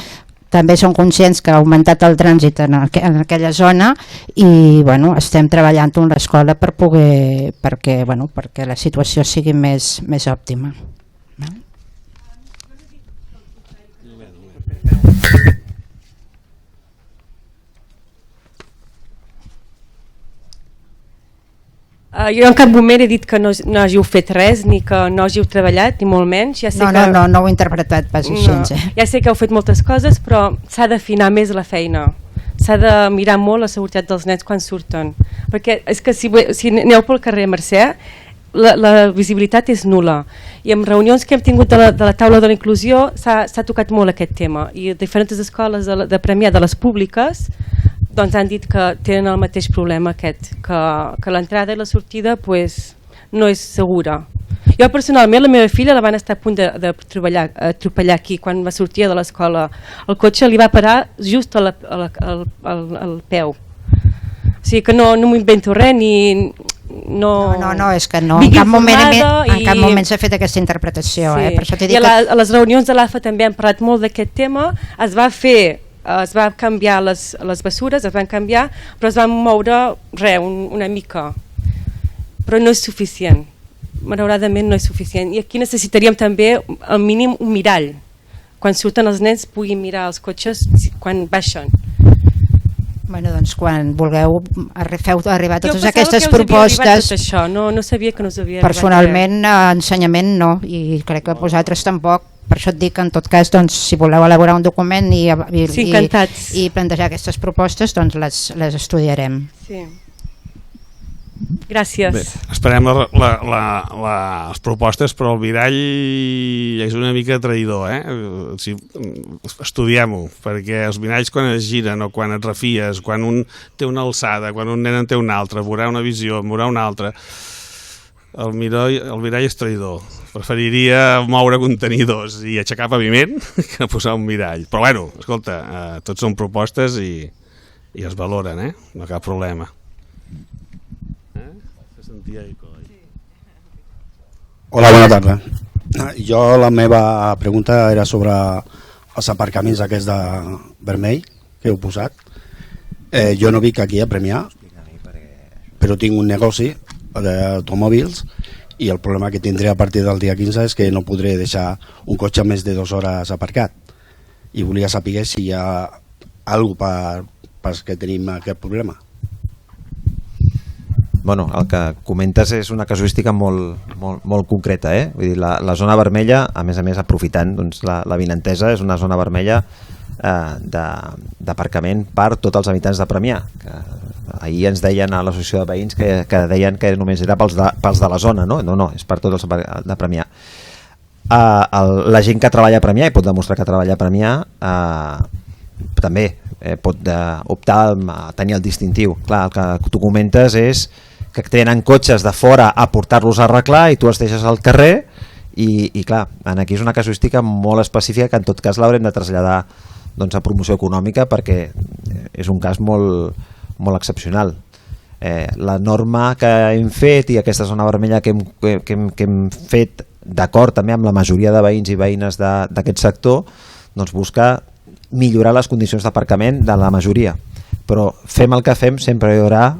també som conscients que ha augmentat el trànsit en aquella zona i estem treballant amb l'escola perquè la situació sigui més òptima. Jo en cap moment he dit que no hàgiu fet res, ni que no hàgiu treballat, ni molt menys. Ja sé no ho he interpretat pas així. Ja sé que heu fet moltes coses, però s'ha d'afinar més la feina. S'ha de mirar molt la seguretat dels nens quan surten. Perquè és que si aneu pel carrer Mercè, la visibilitat és nul·la. I en reunions que hem tingut de la taula de la inclusió s'ha tocat molt aquest tema. I diferents escoles de Premià, de les públiques, doncs han dit que tenen el mateix problema aquest, que l'entrada i la sortida no és segura. Jo personalment, la meva filla la van estar a punt d'atropellar aquí quan va sortir de l'escola. El cotxe li va parar just al peu. O sigui que no m'ho invento res ni... No, és que no, en cap moment s'ha fet aquesta interpretació. Sí. Per això t'he dit a les reunions de l'AFA també han parlat molt d'aquest tema. Es va canviar les bessures, es van canviar, però es van moure una mica. Però no és suficient. Malauradament no és suficient. I aquí necessitaríem també al mínim un mirall. Quan surten els nens puguin mirar els cotxes quan baixen. Doncs quan vulgueu feu arribar totes aquestes propostes. Tot això. No sabia que no us havia personalment ensenyament no, i crec que vosaltres tampoc. Per això et dic que en tot cas si voleu elaborar un document i plantejar aquestes propostes, doncs les estudiarem. Sí. Gràcies. Bé, esperem les propostes, però el mirall és una mica traïdor, estudiem-ho, perquè els miralls quan es giren o quan et refies, quan un té una alçada, quan un nen en té una altra, veurà una visió, veurà una altra, el mirall és traïdor. Preferiria moure contenidors i aixecar paviment que posar un mirall. Però bueno, escolta, tots són propostes i es valoren, no cap problema. Hola, bona tarda. Jo la meva pregunta era sobre els aparcaments aquests de vermell que heu posat. Jo no vic aquí a Premià, però tinc un negoci d'automòbils i el problema que tindré a partir del dia 15 és que no podré deixar un cotxe més de 2 hores aparcat. I volia saber si hi ha alguna cosa perquè tenim aquest problema. Bueno, el que comentes és una casuística molt concreta, Vull dir, la zona vermella, a més aprofitant la vinentesa, és una zona vermella d'aparcament per tots els habitants de Premià, que ahir ens deien a l'associació de veïns que deien que només era pels de la zona, no, és per tots els de Premià. La gent que treballa a Premià i pot demostrar que treballa a Premià també pot optar a tenir el distintiu. Clar, el que tu comentes és que tenen cotxes de fora a portar-los a arreglar i tu els deixes al carrer i clar, aquí és una casuística molt específica que en tot cas l'haurem de traslladar a promoció econòmica perquè és un cas molt excepcional. La norma que hem fet i aquesta zona vermella que hem fet d'acord també amb la majoria de veïns i veïnes d'aquest sector busca millorar les condicions d'aparcament de la majoria, però fem el que fem sempre hi haurà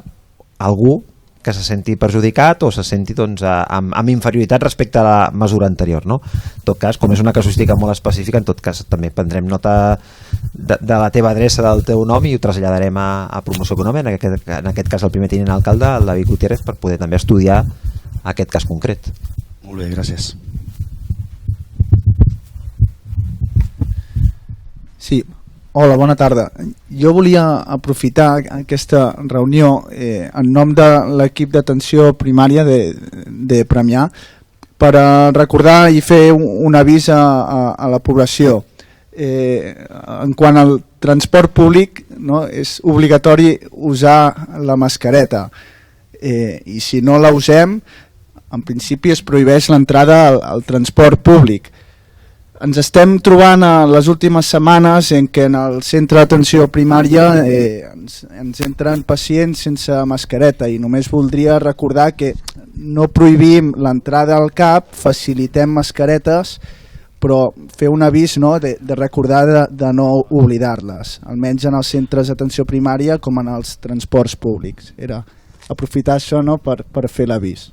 algú que se senti perjudicat o se senti amb inferioritat respecte a la mesura anterior, no? En tot cas, com és una casuística molt específica, en tot cas també prendrem nota de la teva adreça, del teu nom i ho traslladarem a promoció econòmica, en aquest cas el primer tinent alcalde, el David Gutiérrez, per poder també estudiar aquest cas concret. Molt bé, gràcies. Sí, hola, bona tarda. Jo volia aprofitar aquesta reunió en nom de l'equip d'atenció primària de Premià per recordar i fer un avís a la població. En quant al transport públic, no, és obligatori usar la mascareta i si no la usem, en principi es prohibeix l'entrada al transport públic. ens estem trobant a les últimes setmanes en què en el centre d'atenció primària ens entren pacients sense mascareta, i només voldria recordar que no prohibim l'entrada al CAP, facilitem mascaretes, però fer un avís, no, de recordar de no oblidar-les, almenys en els centres d'atenció primària com en els transports públics. Era aprofitar això, no, per fer l'avís.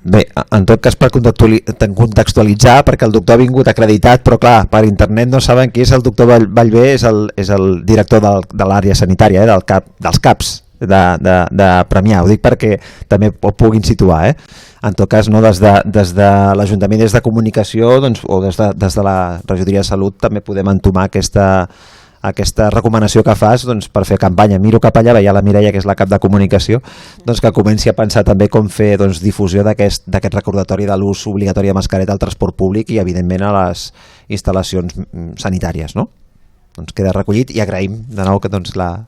Bé, en tot cas per contextualitzar, perquè el doctor ha vingut acreditat, però clar, per internet no saben qui és el doctor Vallvé, és el director de l'àrea sanitària, dels CAPs de Premià. Ho dic perquè també ho puguin situar. En tot cas, no, des de l'Ajuntament, des de Comunicació, doncs, o des de la Regidoria de Salut, també podem entomar aquesta recomanació que fas, doncs, per fer campanya. Miro cap allà, veia la Mireia, que és la cap de comunicació, doncs, que comenci a pensar també com fer, doncs, difusió d'aquest recordatori de l'ús obligatori de mascareta al transport públic i evidentment a les instal·lacions sanitàries, no? Doncs queda recollit i agraïm de nou que, doncs, la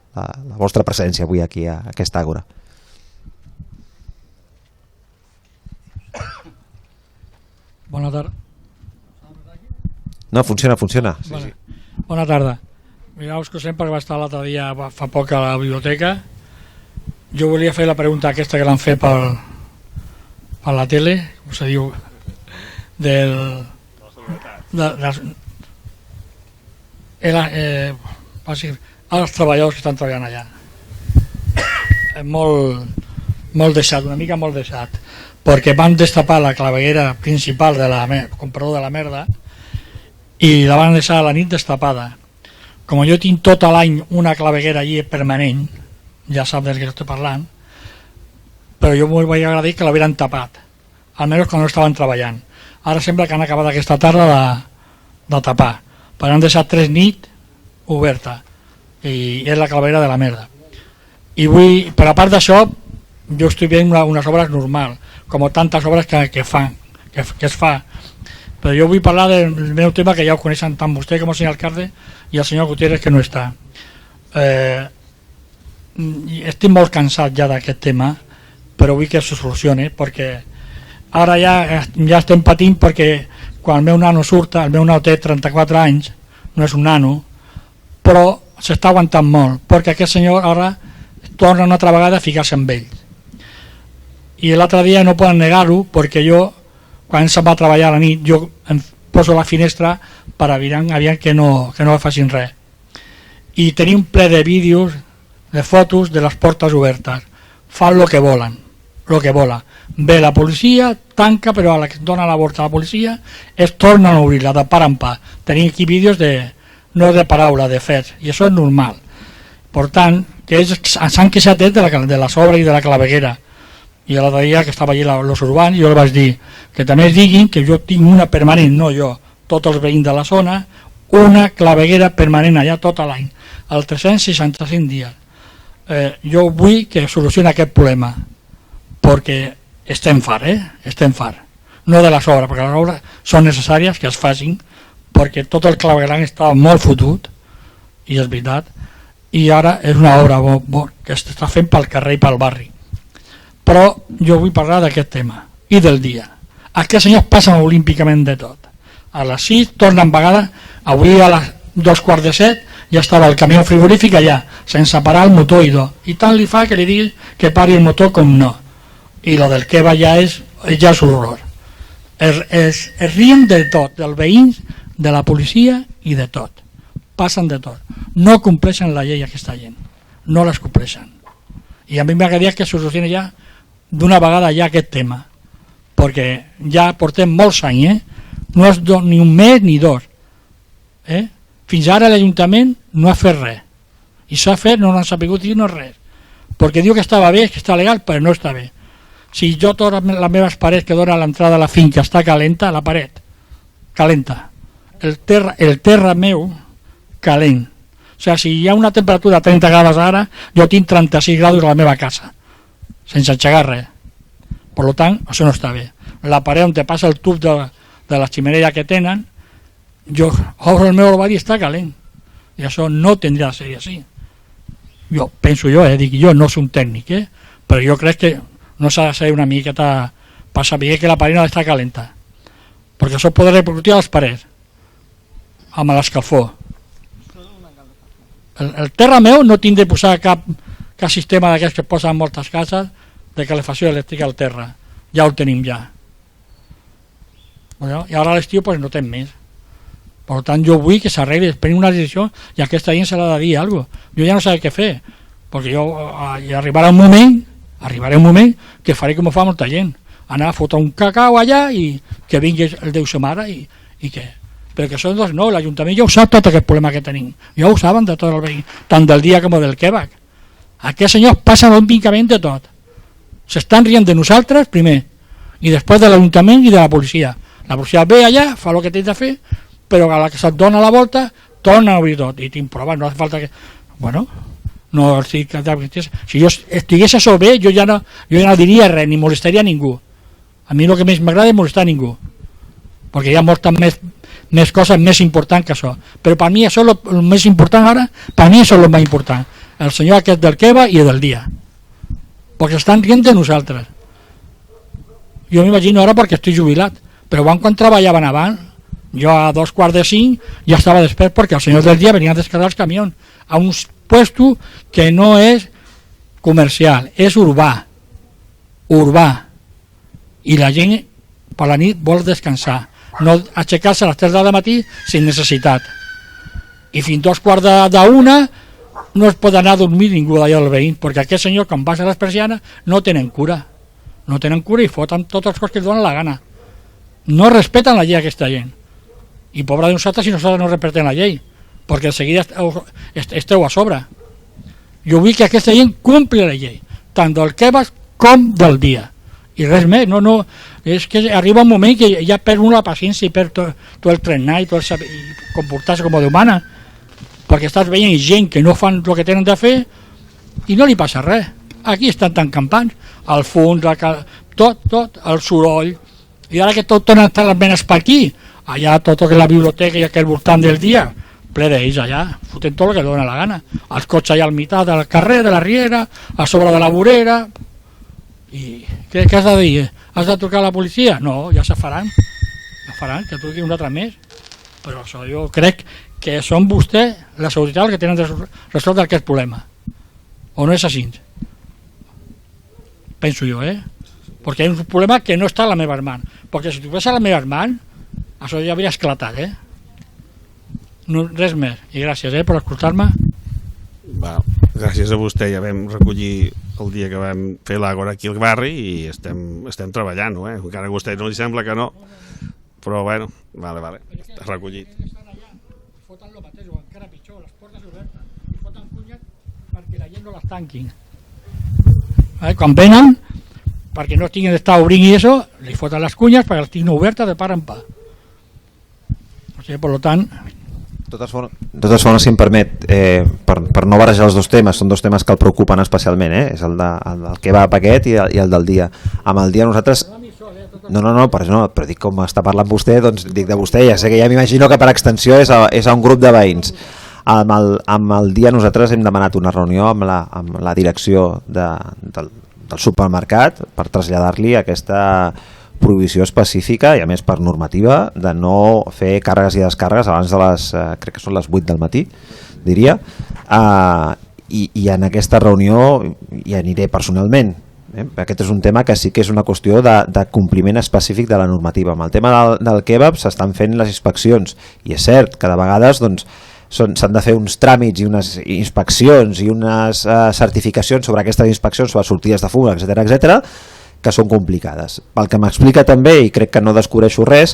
vostra presència avui aquí a aquesta àgora. Bona tarda. No, funciona. Sí. Bona tarda. Mireu, que sempre va estar l'altre dia fa poc a la biblioteca. Jo volia fer la pregunta aquesta que l'han fet per la tele, com se diu, als treballadors que estan treballant allà. Molt deixat, una mica molt deixat, perquè van destapar la claveguera principal de la merda i la van deixar a la nit destapada. Com jo tinc tot l'any una claveguera allí permanent, ja sap del que estic parlant, però jo m'ho vaig agradir que l'havien tapat, almenys quan no estaven treballant. Ara sembla que han acabat aquesta tarda de tapar, però han deixat 3 nits oberta, i és la claveguera de la merda. I vull, per a part d'això, jo estic veient unes obres normals, com tantes obres que es fa, però jo vull parlar del meu tema, que ja ho coneixen tant vostè com el senyor alcalde i el senyor Gutiérrez, que no està. Estic molt cansat ja d'aquest tema, però vull que se solucioni, perquè ara ja estem patint, perquè quan el meu nano surt, el meu nano té 34 anys, no és un nano, però s'està aguantant molt, perquè aquest senyor ara torna una altra vegada a ficar-se amb ell. I l'altre dia no poden negar-ho, perquè jo, quan se'n va a treballar a la nit, jo em poso a la finestra per aviam que no facin res. I tenim ple de vídeos, de fotos de les portes obertes. Fan el que volen, el que vola. Ve la policia, tanca, però a la que dona la volta a la policia es tornen a obrir-la de part en part. Tenim aquí vídeos no de paraula, de fets, i això és normal. Per tant, que s'han queixat de la sobra i de la claveguera. I l'altre dia que estava allà els urbans, jo els vaig dir que també es diguin que jo tinc una permanent, no jo, tots els veïns de la zona, una claveguera permanent allà tot l'any, els 365 dies. Jo vull que solucioni aquest problema, perquè estem fart, no de les obres, perquè les obres són necessàries que es facin, perquè tot el clavegueram estava molt fotut, i és veritat, i ara és una obra que s'està fent pel carrer i pel barri. Però jo vull parlar d'aquest tema i del dia. Aquests senyors passen olímpicament de tot. A les 6 tornen vegada, avui a les 2:15 ja estava el camió frigorífic allà, sense parar el motor i tant li fa que li digui que pari el motor com no. I lo del que va ja és horror. Es rien de tot, dels veïns, de la policia i de tot. Passen de tot. No compleixen la llei aquesta gent. No les compleixen. I a mi m'agradaria que solucioni ja d'una vegada ja aquest tema, perquè ja portem molts anys, no és ni un mes ni 2. Fins ara l'Ajuntament no ha fet res, i s'ha fet, no han sabut dir no res, perquè diu que estava bé, que està legal, però no està bé. Si jo totes les meves parets que dona a l'entrada a la finca està calenta, la paret calenta, el terra meu calent. O sigui, si hi ha una temperatura de 30 graus ara, jo tinc 36 graus a la meva casa, sense enxegar res. Per tant, això no està bé. La paret on te passa el tub de la ximenea que tenen, jo obro el meu armari i està calent. I això no tindria de ser així. Jo penso dic jo, no soc un tècnic, però jo crec que no s'ha de ser una miqueta per saber que la paret no està calenta. perquè això pot repercutir a les parets amb l'escalfor. El terra meu no tinc de posar cap sistema d'aquests que posen en moltes cases de calefacció elèctrica al terra, ja ho tenim ja. Bueno, i ara a l'estiu pues, no tem més. Per tant, jo vull que s'arregli, es prengui una decisió i a aquesta gent se l'ha de dir alguna cosa. Jo ja no sé què fer, perquè jo arribarà un moment que faré com ho fa molta gent, anar a fotre un cacau allà i que vingui el Déu sa mare i què. Però que són dos, no, l'Ajuntament ja ho sap tot aquest problema que tenim, ja ho saben de tot el veí, tant del dia com del quebec. Aquests senyors passen olímpicament de tot, s'estan rient de nosaltres primer i després de l'Ajuntament i de la policia. La policia ve allà, fa el que té de fer, però a la que se't dona la volta torna a obrir tot i tinc proves, no hace falta que... Bueno, no estic... Si jo estigués això bé, jo ja no diria res, ni molestaria a ningú. A mi el que més m'agrada és molestar a ningú, perquè hi ha moltes més coses més importants que això, però per mi això és el més important ara, per mi això és el més important, el senyor aquest del Keba i del dia, perquè estan rient de nosaltres. Jo m'imagino ara perquè estic jubilat, però quan treballaven abans, jo a 4:45 ja estava despert perquè els senyors del dia venien a descarregar els camions a un puesto que no és comercial, és urbà, i la gent per la nit vol descansar, no aixecar-se a les 3 del matí sin necessitat, i fins 2:45 no es pot anar a dormir ningú d'allà del veí, perquè aquest senyor quan baixa les persianes no tenen cura i foten totes les coses que els donen la gana, no respeten la llei aquesta gent, i pobra de nosaltres si nosaltres no respectem la llei, perquè de seguida esteu a sobre. Jo vull que aquesta gent compli la llei, tant del Kebab com del dia, i res més. No, és que arriba un moment que ja perd la paciència i perd tot el trenar i comportar-se com d'humana, perquè estàs veient gent que no fan el que tenen de fer i no li passa res. Aquí estan tan campants, el fons, tot, el soroll, i ara que tot torna a estar les menes per aquí, allà tot que la biblioteca i aquell voltant del dia, ple d'ells allà, fotent tot el que dona la gana, els cotxes allà al mitjà del carrer, de la riera, a sobre de la vorera. I què has de dir? Has de trucar a la policia? No, ja se faran, que truqui un altre més, però això jo crec que són vostès, la seguretat, que tenen de resoldre aquest problema, o no és així? Penso jo, perquè és un problema que no està a la meva mans, perquè si estigués a la meva mans això ja hauria esclatat, no, res més, i gràcies per escoltar-me. Gràcies a vostè, ja vam recollir el dia que vam fer l'Àgora aquí al barri i estem treballant, encara que a vostè no li sembla que no, però bueno, vale, està recollit. Foten el mateix o encara pitjor, les portes obertes, i foten cunyes perquè la gent no les tanquin. Quan venen, perquè no tinguin d'estar obrint i això, li foten les cunyes perquè les tinguin obertes de par en par. O sigui, per tant... De totes formes, si em permet, per no barrejar els dos temes, són dos temes que el preocupen especialment, és el del que va a paquet i el del dia. Amb el dia nosaltres... No, però dic com està parlant vostè, doncs dic de vostè, ja sé que ja m'imagino que per extensió és a un grup de veïns. Amb el dia nosaltres hem demanat una reunió amb la direcció del supermercat per traslladar-li aquesta prohibició específica i a més per normativa de no fer càrregues i descàrregues abans de les, crec que són les 8 del matí, diria, i en aquesta reunió hi aniré personalment. Aquest és un tema que sí que és una qüestió de compliment específic de la normativa. Amb el tema del kebab s'estan fent les inspeccions i és cert que de vegades doncs, s'han de fer uns tràmits i unes inspeccions i unes certificacions sobre aquestes inspeccions, sobre sortides de fum, etc, que són complicades. Pel que m'explica també, i crec que no descobreixo res,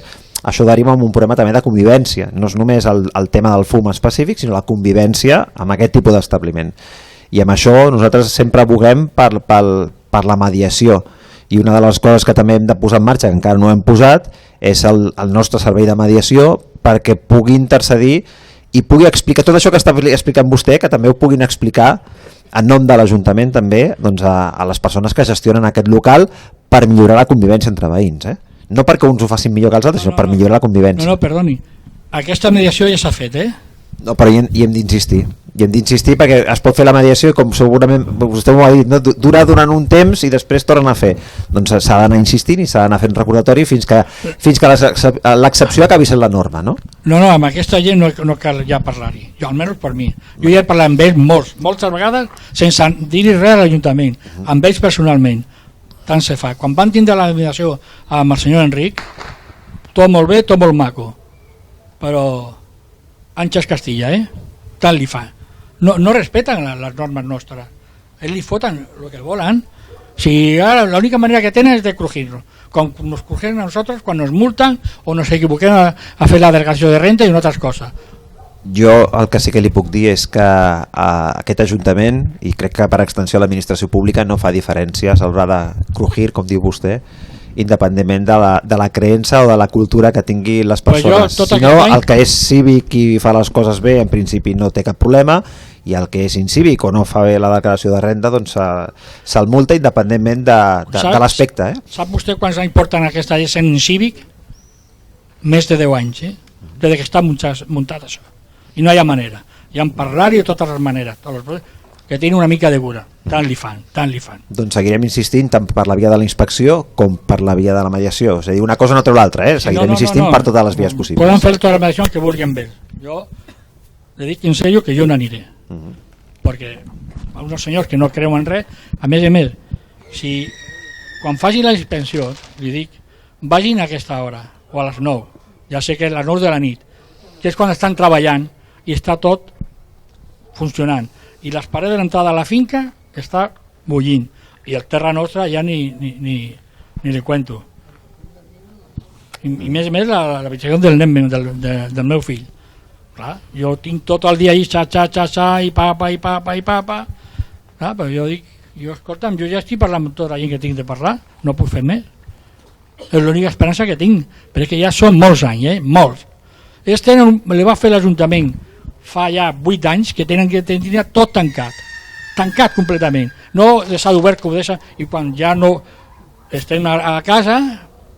això deriva en un problema també de convivència. No és només el tema del fum específic, sinó la convivència amb aquest tipus d'establiment. I amb això nosaltres sempre aboguem per la mediació. I una de les coses que també hem de posar en marxa, que encara no hem posat, és el nostre servei de mediació perquè pugui intercedir i pugui explicar tot això que està explicant vostè, que també ho puguin explicar en nom de l'Ajuntament també doncs a les persones que gestionen aquest local per millorar la convivència entre veïns. No perquè uns ho facin millor que els altres, sinó per millorar la convivència. No, perdoni, aquesta mediació ja s'ha fet, No, però hi hem d'insistir. i hem d'insistir perquè es pot fer la mediació i com segurament vostè m'ho ha dit, no? Dura durant un temps i després tornen a fer, doncs s'ha d'anar insistint i s'ha d'anar fent recordatori fins que l'excepció acabi sent la norma, no? No, amb aquesta gent no cal ja parlar-hi, jo almenys per mi, jo ja he parlat amb ells moltes vegades sense dir-hi res a l'Ajuntament, amb ells personalment, tant se fa. Quan van tindre la mediació amb el senyor Enric, tot molt bé, tot molt maco, però Àngels Castilla, tant li fa. No respeten les normes nostres. Ells li foten el que volen. Si ahora la única manera que tienen es de crujirnos. Con nos crujen a nosotros cuando nos multan o nos equivoquem a fer la delegació de renta i altres coses. Jo el que sí que li puc dir és que aquest Ajuntament, i crec que per extensió l'administració pública, no fa diferències a l'hora de crujir, com diu vostè, independentment de la creença o de la cultura que tinguin les persones. Si no, el que és cívic i fa les coses bé, en principi no té cap problema, i el que és incívic o no fa bé la declaració de renda, doncs se'l multa independentment de l'aspecte. Sap vostè quants anys porten aquesta llei sent incívic? Més de 10 anys, des que està muntat això. I no hi ha manera. Hi ha parlar-hi de totes les maneres. Que tingui una mica de cura, tant li fan. Doncs seguirem insistint tant per la via de la inspecció com per la via de la mediació, és a dir, una cosa no treu l'altra, seguirem insistint per totes les vies possibles. Poden fer totes les mediacions que vulguin bé, jo le dic en sèrio que jo n'aniré, perquè uns senyors que no creuen res, a més, si quan faci la inspecció, li dic, vagin a aquesta hora, o a les 9, ja sé que és a les 9 de la nit, que és quan estan treballant i està tot funcionant, i les parets de l'entrada a la finca està bullint i el terra nostra ja ni li cuento i més l'habitació del nen del meu fill. Clar, jo tinc tot el dia ahí xa i papa clar, però jo dic, escolta'm, jo ja estic parlant amb tota la gent que tinc de parlar, no puc fer més, és l'única esperança que tinc, però és que ja són molts anys, molts. Li va fer l'Ajuntament fa ja 8 anys que tenen tot tancat completament, no s'ha obert com deixa, i quan ja no estem a casa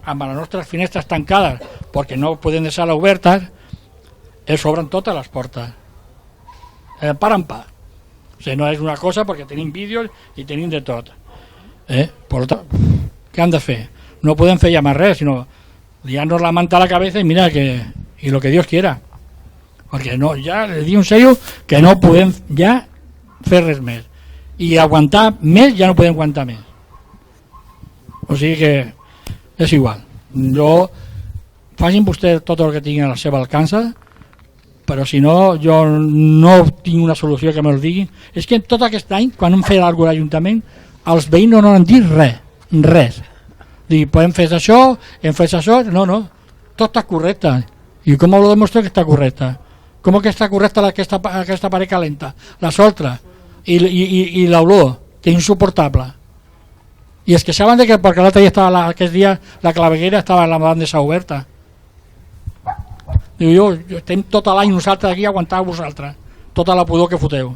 amb les nostres finestres tancades perquè no podem deixar-la obertes, es obren totes les portes par en par, o sigui, no és una cosa perquè tenim vídeos i tenim de tot, per tant, què han de fer? No podem fer ja més res, sinó liar-nos la manta a la cabeza i mira i lo que Dios quiera, perquè no, ja li dic en sèrio que no podem ja fer res més i aguantar més ja no podem aguantar més, o sigui que és igual, facin vostès tot el que tinguin a la seva alcança, però si no jo no tinc una solució que me'l diguin. És que tot aquest any quan hem fet alguna cosa a l'Ajuntament els veïns no han dit res, dic, podem fer això, hem fet això, no, tot està correcte. I com ho demostro que està correcte? Com que està correcta aquesta paret calenta, la soltra i l'olor, que és insuportable. I es queixaven de que perquè l'altre dia aquest dia la claveguera estava en la bandesa oberta. Diu, jo estem tot l'any nosaltres aquí a aguantar vosaltres tota la pudor que foteu.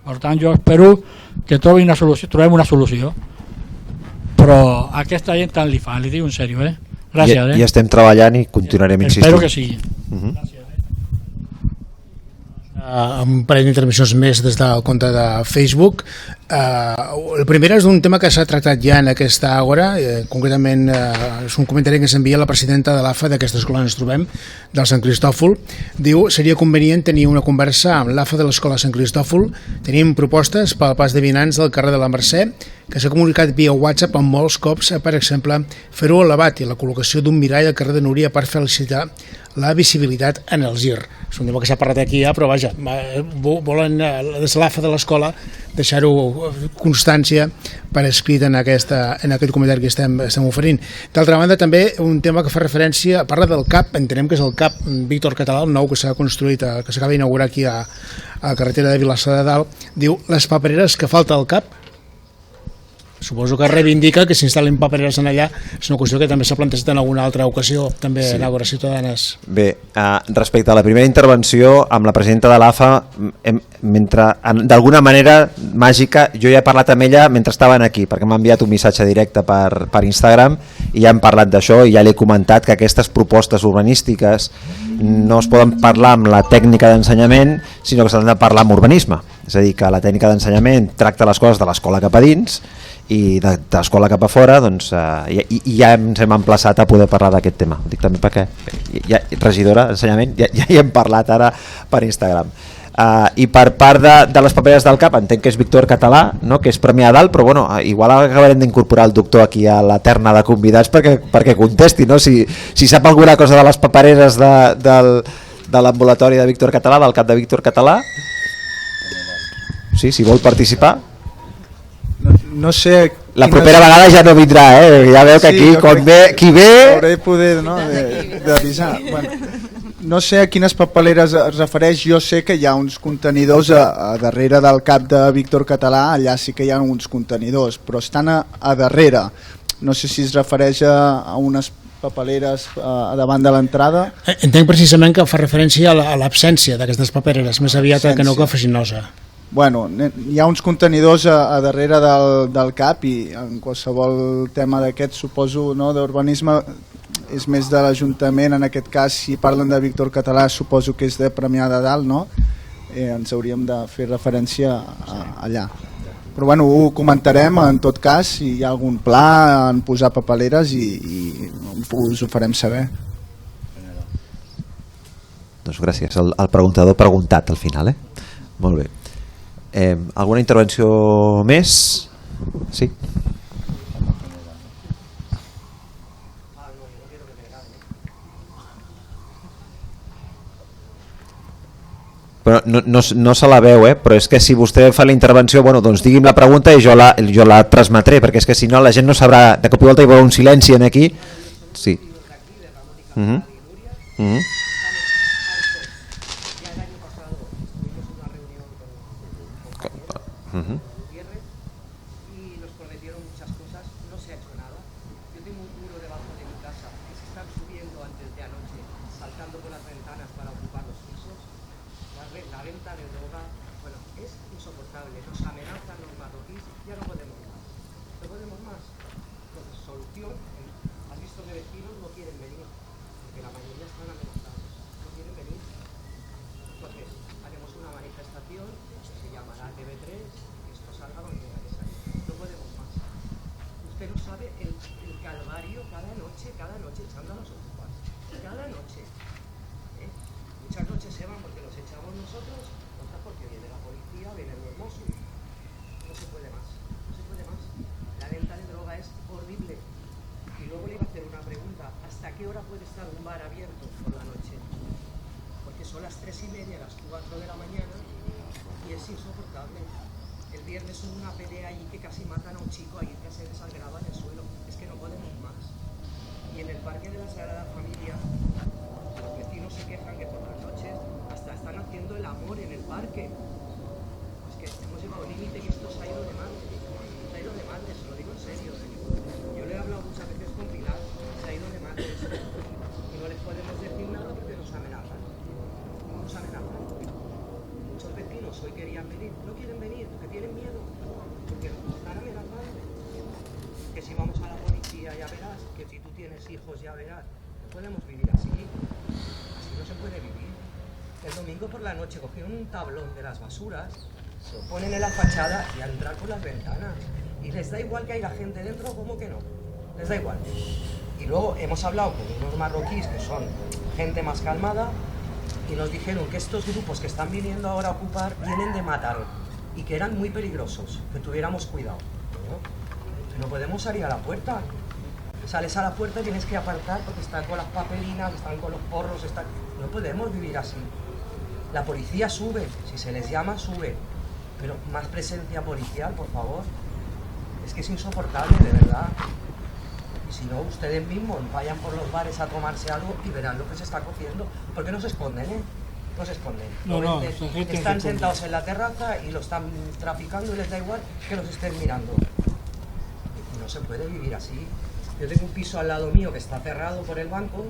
Per tant, jo espero que trobem una solució, però aquesta gent tant li fa, li dic en sèrio, gràcies. I estem treballant i continuarem insistint. Espero que sigui. Gràcies. Un parell d'intervencions més des del compte de Facebook. El primer és d'un tema que s'ha tractat ja en aquesta hora, concretament és un comentari que s'envia a la presidenta de l'AFA d'aquesta escola on ens trobem, del Sant Cristòfol. Diu, seria convenient tenir una conversa amb l'AFA de l'escola Sant Cristòfol. Tenim propostes pel pas de vianants del carrer de la Mercè, que s'ha comunicat via WhatsApp amb molts cops, per exemple, fer-ho elevat i la col·locació d'un mirall al carrer de Núria per felicitar la visibilitat en el gir. És un tema que s'ha parlat aquí ja, però vaja, volen des de l'AFA de l'escola deixar-ho constància per escrit en aquest comentari que estem oferint. D'altra banda, també un tema que fa referència, parla del CAP, entenem que és el CAP Víctor Català, el nou que s'ha construït, que s'acaba d'inaugurar aquí a la carretera de Vilassar de Dalt. Diu, les papereres que falta al CAP suposo que reivindica que s'instal·lin papereres en allà. És una qüestió que també s'ha plantejat en alguna altra ocasió, també en Àgora Ciutadanes. Bé, respecte a la primera intervenció amb la presidenta de l'AFA, mentre d'alguna manera màgica, jo ja he parlat amb ella mentre estaven aquí, perquè m'ha enviat un missatge directe per Instagram i ja hem parlat d'això i ja li he comentat que aquestes propostes urbanístiques no es poden parlar amb la tècnica d'ensenyament, sinó que s'han de parlar amb urbanisme. És a dir, que la tècnica d'ensenyament tracta les coses de l'escola cap a dins i de l'escola cap a fora, doncs, i ja ens hem emplaçat a poder parlar d'aquest tema. Ho dic també perquè, regidora d'ensenyament, ja hi hem parlat ara per Instagram. I per part de les papereres del CAP entenc que és Víctor Català, no? Que és Premià de Dalt, però bueno, igual acabarem d'incorporar el doctor aquí a la terna de convidats perquè contesti, no? Si sap alguna cosa de les papereres de l'ambulatori de Víctor Català, del CAP de Víctor Català. Sí, si vol participar. No sé... La propera vegada ja no vindrà, ja veu que aquí qui ve... Hauré poder d'avisar. Bueno, no sé a quines papeleres es refereix, jo sé que hi ha uns contenidors a darrere del CAP de Víctor Català, allà sí que hi ha uns contenidors, però estan a darrere. No sé si es refereix a unes papereres davant de l'entrada. Entenc precisament que fa referència a l'absència d'aquestes papereres, més aviat que no que Faginosa. Bueno, hi ha uns contenidors a darrere del CAP i en qualsevol tema d'aquest, suposo, no, d'urbanisme, és més de l'Ajuntament, en aquest cas, si parlen de Víctor Català, suposo que és de Premià de Dalt, no? Ens hauríem de fer referència allà. Però bueno, ho comentarem, en tot cas, si hi ha algun pla en posar papeleres i us ho farem saber. Doncs gràcies, el preguntador preguntat al final, Molt bé. Alguna intervenció més? Sí. Però no se la veu, però és que si vostè fa la intervenció, bueno, doncs digui'm la pregunta i jo la transmetré, perquè és que si no la gent no sabrà, de cop i volta hi haurà un silenci en aquí. Sí. Y nos prometieron muchas cosas, no se ha hecho nada. Yo tengo un muro debajo de mi casa que se están subiendo antes de anoche, saltando por las ventanas para ocupar los pisos. La venta de droga, bueno, es insoportable. Nos amenazan los marroquíes, ya no podemos más. No podemos más. Entonces, solución, has visto que vecinos no quieren venir, porque la mayoría están amenazados, no quieren venir. Entonces, haremos una manifestación, se llamará TV3, que esto salga donde tenga que salir. No podemos más. Usted no sabe el calvario cada noche echando a los ocupas. Cada noche. Muchas noches se van porque los echamos nosotros, otras porque viene la policía, vienen los Mossos. No se puede más. No se puede más. La venta de droga es horrible. Y luego le iba a hacer una pregunta. ¿Hasta qué hora puede estar un bar abierto por la noche? Porque son las 3:30, las 4 de la mañana y es insoportable. El viernes hubo una pelea allí que casi matan a un chico ahí que se desangraba en el suelo. Es que no podemos más. Y en el parque de la Sagrada Familia, los vecinos se quejan que por las noches hasta están haciendo el amor en el parque. Es que hemos llegado al límite y esto se ha ido de madre. Se ha ido de madre, se lo digo en serio. Yo le he hablado muchas veces con Pilar, se ha ido de madre esto. Y no les podemos decir nada porque nos amenazan. Nos amenazan. Muchos vecinos hoy querían venir, no quieren venir porque tienen miedo, porque nos están amenazando. Que si vamos a la policía ya verás, que si tú tienes hijos ya verás. No podemos vivir así, así no se puede vivir. El domingo por la noche cogieron un tablón de las basuras, se lo ponen en la fachada y a entrar por las ventanas. Y les da igual que haya gente dentro, ¿cómo que no? Les da igual. Y luego hemos hablado con unos marroquíes que son gente más calmada y nos dijeron que estos grupos que están viniendo ahora a ocupar vienen de Mataró y que eran muy peligrosos, que tuviéramos cuidado. No podemos salir a la puerta. Sales a la puerta y tienes que apartar porque están con las papelinas, están con los porros, están... No podemos vivir así. La policía sube, si se les llama sube, pero más presencia policial, por favor. Es que es insoportable, de verdad. Y si no, ustedes mismos vayan por los bares a tomarse algo y verán lo que se está cociendo. ¿Por qué no se esconden, No se esconden. No, están sentados en la terraza y lo están traficando y les da igual que los estén mirando. no se puede vivir así. Yo tengo un piso al lado mío que está cerrado por el banco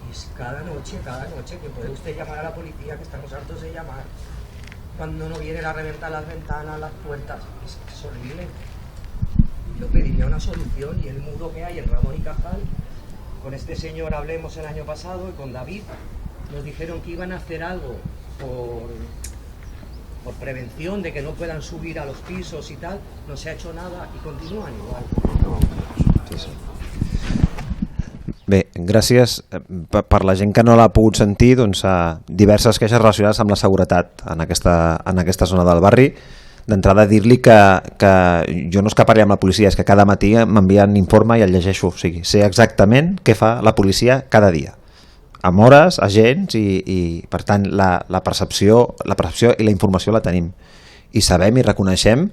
y es cada noche, que puede usted llamar a la policía, que estamos hartos de llamar. Cuando no viene a reventar las ventanas, las puertas, es horrible. Yo pediría una solución y el muro que hay en Ramón y Cajal, con este señor hablemos el año pasado y con David, nos dijeron que iban a hacer algo por prevención de que no puedan subir a los pisos y tal, no se ha hecho nada y continúan igual. Bé, gràcies. Per la gent que no l'ha pogut sentir, doncs, diverses queixes relacionades amb la seguretat en aquesta zona del barri. D'entrada dir-li que jo no és que parli amb la policia, és que cada matí m'envien informe i el llegeixo, o sigui, sé exactament què fa la policia cada dia, amb hores, agents i per tant la percepció i la informació la tenim i sabem i reconeixem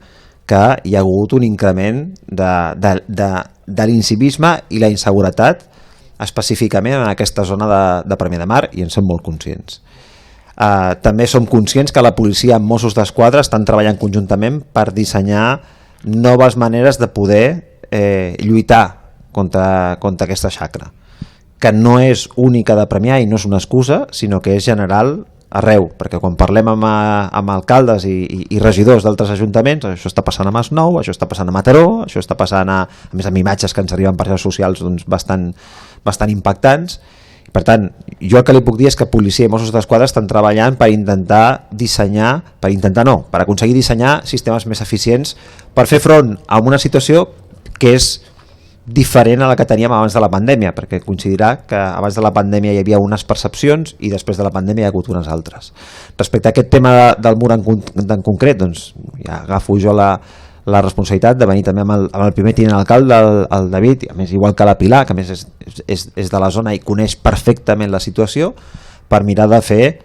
que hi ha hagut un increment de l'incivisme i la inseguretat específicament en aquesta zona de Premià de Mar i en som molt conscients. També som conscients que la policia amb Mossos d'Esquadra estan treballant conjuntament per dissenyar noves maneres de poder lluitar contra aquesta xacra, que no és única de Premià i no és una excusa, sinó que és general arreu, perquè quan parlem amb alcaldes i regidors d'altres ajuntaments, això està passant a Masnou, això està passant a Mataró, això està passant a més amb imatges que ens arriben per xarxes socials doncs, bastant impactants. Per tant, jo el que li puc dir és que policia i Mossos d'Esquadra estan treballant per intentar dissenyar, per aconseguir dissenyar sistemes més eficients per fer front a una situació que és diferent a la que teníem abans de la pandèmia, perquè coincidirà que abans de la pandèmia hi havia unes percepcions i després de la pandèmia hi ha hagut unes altres. Respecte a aquest tema del mur en concret, doncs ja agafo jo la responsabilitat de venir també amb el primer tinent alcalde, el David, a més igual que la Pilar, que a més és de la zona i coneix perfectament la situació, per mirar de fer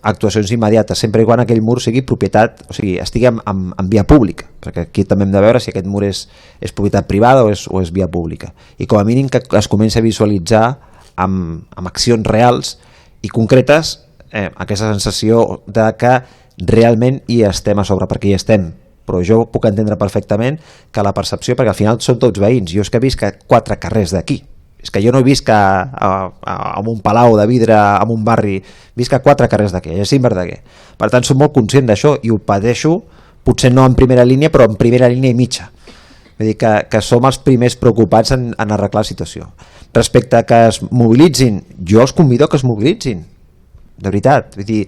actuacions immediates, sempre i quan aquell mur sigui propietat, o sigui, estigui en via pública, perquè aquí també hem de veure si aquest mur és propietat privada o és via pública, i com a mínim que es comenci a visualitzar amb accions reals i concretes aquesta sensació de que realment hi estem a sobre, perquè hi estem, però jo puc entendre perfectament que la percepció, perquè al final són tots veïns, jo és que he vist que 4 carrers d'aquí, és que jo no he vist que en un palau de vidre, en un barri, visc a 4 carrers d'aquí, a Sant Verdaguer. Per tant, soc molt conscient d'això i ho pateixo, potser no en primera línia, però en primera línia i mitja. Vull dir que som els primers preocupats en arreglar la situació. Respecte a que es mobilitzin, jo els convido que es mobilitzin, de veritat. Vull dir,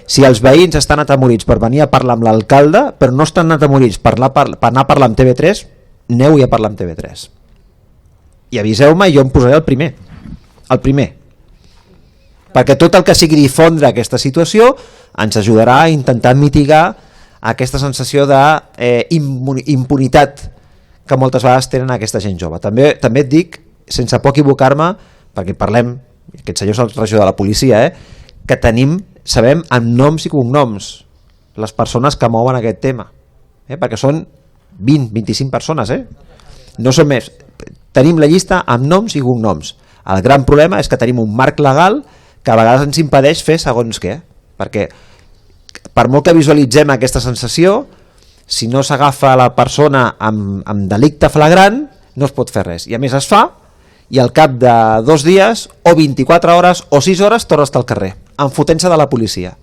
si els veïns estan atemorits per venir a parlar amb l'alcalde, però no estan atemorits per anar a parlar amb TV3, aneu-hi a parlar amb TV3. I aviseu-me i jo em posaré el primer, perquè tot el que sigui difondre aquesta situació ens ajudarà a intentar mitigar aquesta sensació d'impunitat que moltes vegades tenen aquesta gent jove. També et dic, sense por equivocar-me, perquè parlem, aquest senyor és el regidor de la policia, que sabem amb noms i cognoms les persones que mouen aquest tema, perquè són 20-25 persones, no són més. Tenim la llista amb noms i cognoms. El gran problema és que tenim un marc legal que a vegades ens impedeix fer segons què, perquè per molt que visualitzem aquesta sensació, si no s'agafa la persona amb delicte flagrant no es pot fer res, i a més es fa i al cap de 2 dies o 24 hores o 6 hores torna a estar al carrer enfotent-se de la policia.